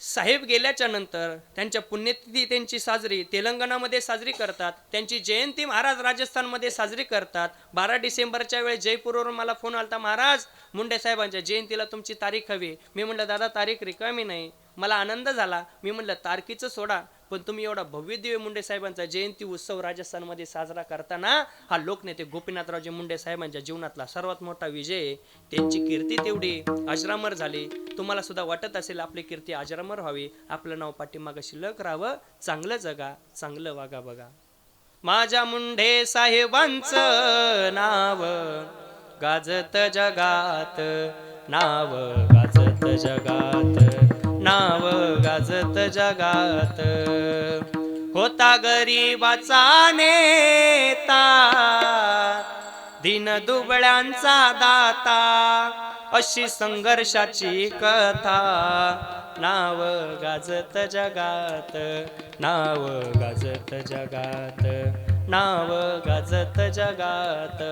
साहेब गेल्याच्या नंतर त्यांच्या पुण्यतिथी त्यांची साजरी तेलंगणामध्ये साजरी करतात, त्यांची जयंती महाराज राजस्थानमध्ये साजरी करतात. 12 डिसेंबरच्या वेळेस जयपूरवरून मला फोन आलता, महाराज मुंडे साहेबांच्या जयंतीला तुमची तारीख हवी. मी म्हटलं दादा तारीख रिकामी नाही. मला आनंद झाला. मी म्हटलं तारखीचं सोडा, पण तुम्ही एवढा भव्य दिव्य मुंडे साहेबांचा जयंती उत्सव राजस्थानमध्ये साजरा करताना हा लोकनेते गोपीनाथरावजी मुंडे साहेबांच्या जीवनातला सर्वात मोठा विजय आहे. त्यांची कीर्ती तेवढी अजरामर झाली. तुम्हाला सुद्धा वाटत असेल आपली कीर्ती अजरामर व्हावी, आपलं नाव पाठीमागं शिल्लक राहावं, चांगलं जगा, चांगलं वागा बघा. माझ्या मुंडे साहेबांचं नाव गाजत जगात, नाव गाजत जगात, नाव गाजत जगात. होता गरीबाचा नेता, दीन दुबळ्यांचा दाता, अशी संघर्षाची कथा. नाव गाजत जगात, नाव गाजत जगात, नाव गाजत जगात.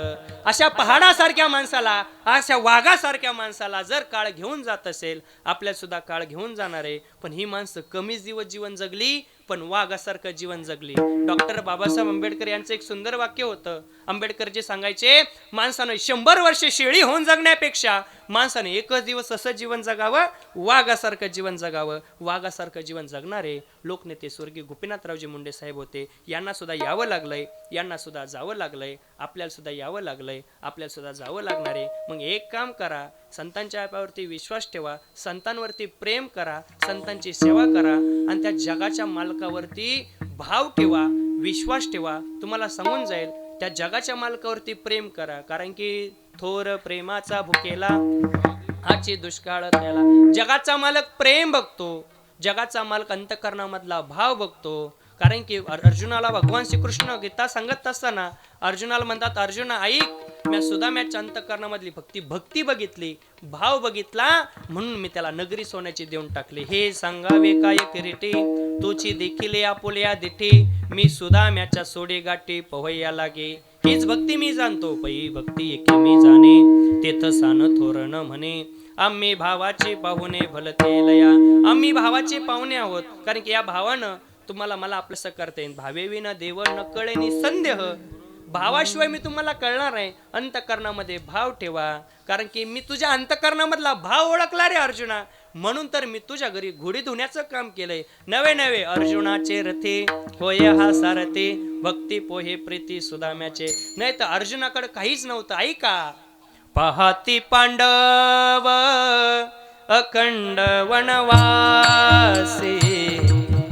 अशा पहाडासारख्या माणसाला, अशा वाघासारख्या माणसाला जर काळ घेऊन जात असेल, आपल्याला सुद्धा काळ घेऊन जाणार आहे. पण ही माणसं कमीच दिवस जीवन जगली, पण वाघासारखं जीवन जगली. डॉक्टर बाबासाहेब आंबेडकर यांचं एक सुंदर वाक्य होतं. आंबेडकर जे सांगायचे, माणसानं 100 वर्ष शेळी होऊन जगण्यापेक्षा माणसाने एकच दिवस असं जीवन जगावं, वाघासारखं जीवन जगावं. वाघासारखं जीवन जगणारे लोकनेते स्वर्गीय गोपीनाथरावजी मुंडे साहेब होते. यांना सुद्धा यावं लागलंय, यांना सुद्धा जावं लागलंय, आपल्याला सुद्धा यावं लागलंय, आपल्याला सुद्धा जावं लागणार आहे. मग एक काम करा, संतांच्या पायावरती विश्वास ठेवा, संतांवरती प्रेम करा, संतांची सेवा करा, आणि त्या जगाच्या मालकावरती भाव ठेवा, विश्वास ठेवा. तुम्हाला सांगून जाईल, त्या जगाच्या मालकावरती प्रेम करा. कारण की थोर प्रेमाचा भुकेला आजची दुष्काळ त्याला. जगाचा मालक प्रेम बघतो, जगाचा मालक अंतकरणामधला भाव बघतो. कारण की अर्जुनाला भगवान श्रीकृष्ण गीता सांगत असताना अर्जुनाला म्हणतात, अर्जुना ऐक, मी सुदाम्याच्या अंतकरणामधली भक्ती बघितली, भाव बघितला, म्हणून मी त्याला नगरी सोन्याची देऊन टाकली. हे सांगावे काय किरीटी, तुची देखील आपुल्या दिठी, मी सुदाम्याच्या सोडे गाठी पवय्या लागे. हीच भक्ती मी जाणतो, पै भक्ती एके मी जाणे, तेथ सान थोरण म्हणे, आम्ही भावाचे पाहुणे भलते लया. आम्ही भावाचे पाहुणे आहोत, कारण की या भावानं तुम्हाला मला आपलंसं करता येईल. भावेविना देव न कळेनी संदेह, भावाशिवाय मी तुम्हाला कळणार आहे. अंतकरणामध्ये भाव ठेवा, कारण की मी तुझ्या अंतकरणामधला भाव ओळखला रे अर्जुना, म्हणून तर मी तुझ्या घरी घोडी धुण्याचं काम केलंय. नवे नवे अर्जुनाचे रथे होय हा सारथे, भक्ती पोहे प्रीती सुदाम्याचे. नाही तर अर्जुनाकडे काहीच नव्हतं. ऐका, पाहती पांडव अखंड वनवासी,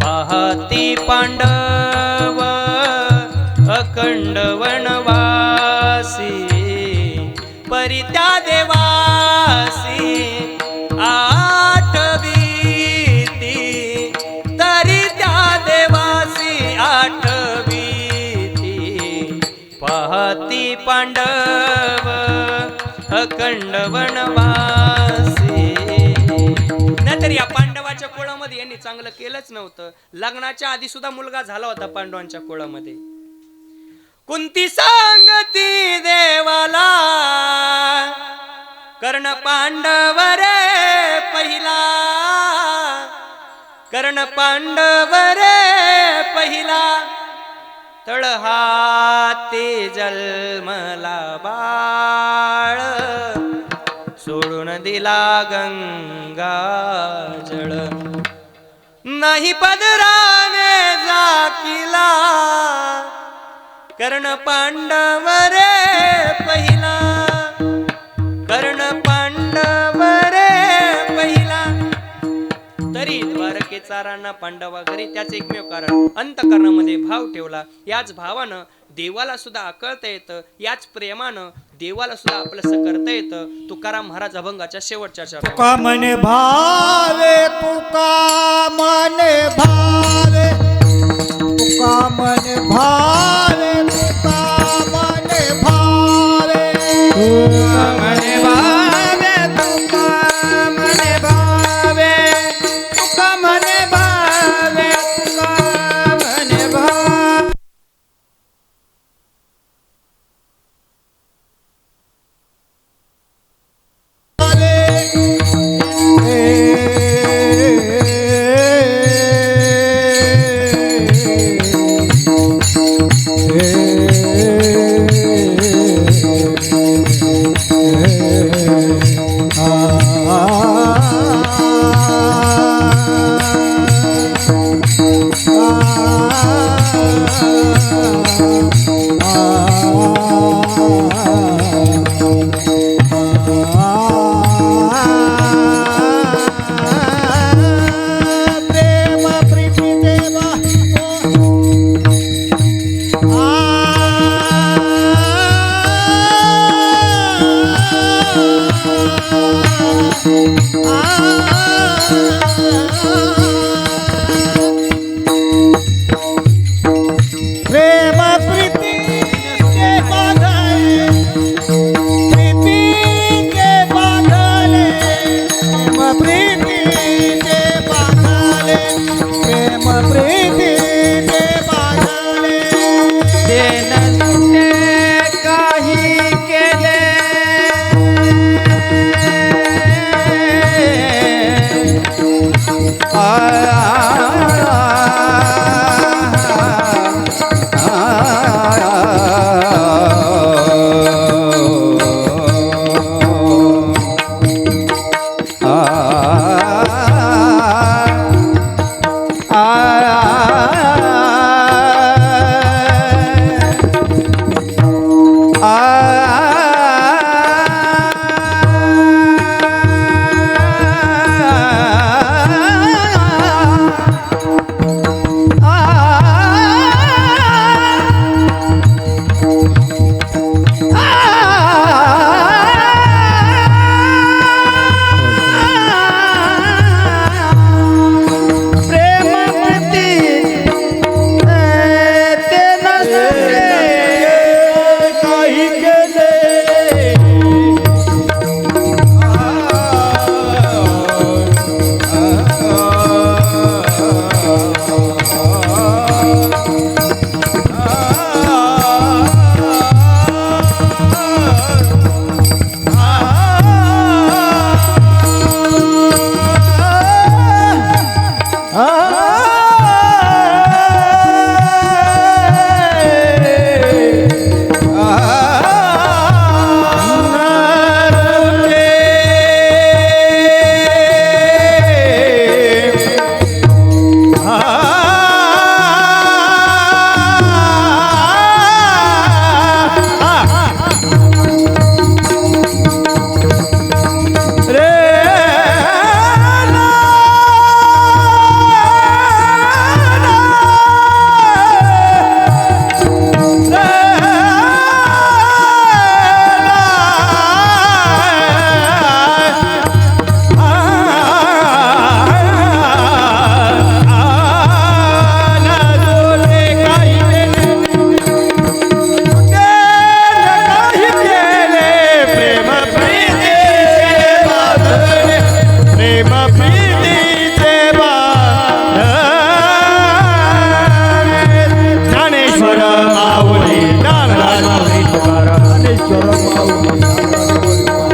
पाहती पांडव अखंड वनवासी, परित्या देवासी आठवीती, तरी त्या देवासी आठवीती. पाहती पांडव अखंड वनवासी. नाहीतर या पांडवाच्या कुळामध्ये यांनी चांगलं केलंच नव्हतं. लग्नाच्या आधी सुद्धा मुलगा झाला होता पांडवांच्या कुळामध्ये. कुंती सांगती देवाला, कर्ण पांडव रे पहिला, कर्ण पांडव रे पहिला, तळहाती जन्मला बाळ, सोडून दिला गंगा जळ, नाही पदराने जाकीला, कर्ण पांडव रे पहिला, कर्ण पांडव रे पहिला. तरी द्वारकेचा राणा पांडवा घरी, त्याचे एकमेव कारण अंतकरणामध्ये भाव ठेवला. याच भावानं देवाला सुद्धा आकळता येतं, याच प्रेमानं देवाला सुद्धा आपलंसं करता येतं. तुकाराम महाराज अभंगाच्या शेवटच्या चरणात, तुका मने भावे, तुका मने भावे, तुका मने भावे, तुका मने भावे, तुका मने भावे, तुका मने भावे, तुका मने भावे, तुका मने भावे. प्रेम प्रीती देवा प्रेम प्रीती के बांधले प्रीती के बांधले प्रेम प्रीती के बांधले प्रेम प्रीती के बांधले देन सुटे काही केले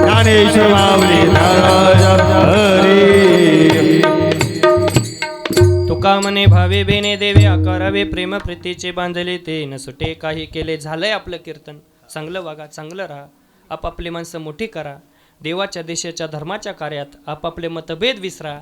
ज्ञानेश्वर माऊली नारायण हरी. तुका म्हणे भावे बेने देवे आकारावे प्रेम प्रीतीचे बांधले ते न सुटे काही केले. झालंय आपलं कीर्तन. चांगलं वागा, चांगलं राहा, आपापली माणसं मोठी करा, देवाच्या देशाच्या धर्माच्या कार्यात आपापले मतभेद विसरा.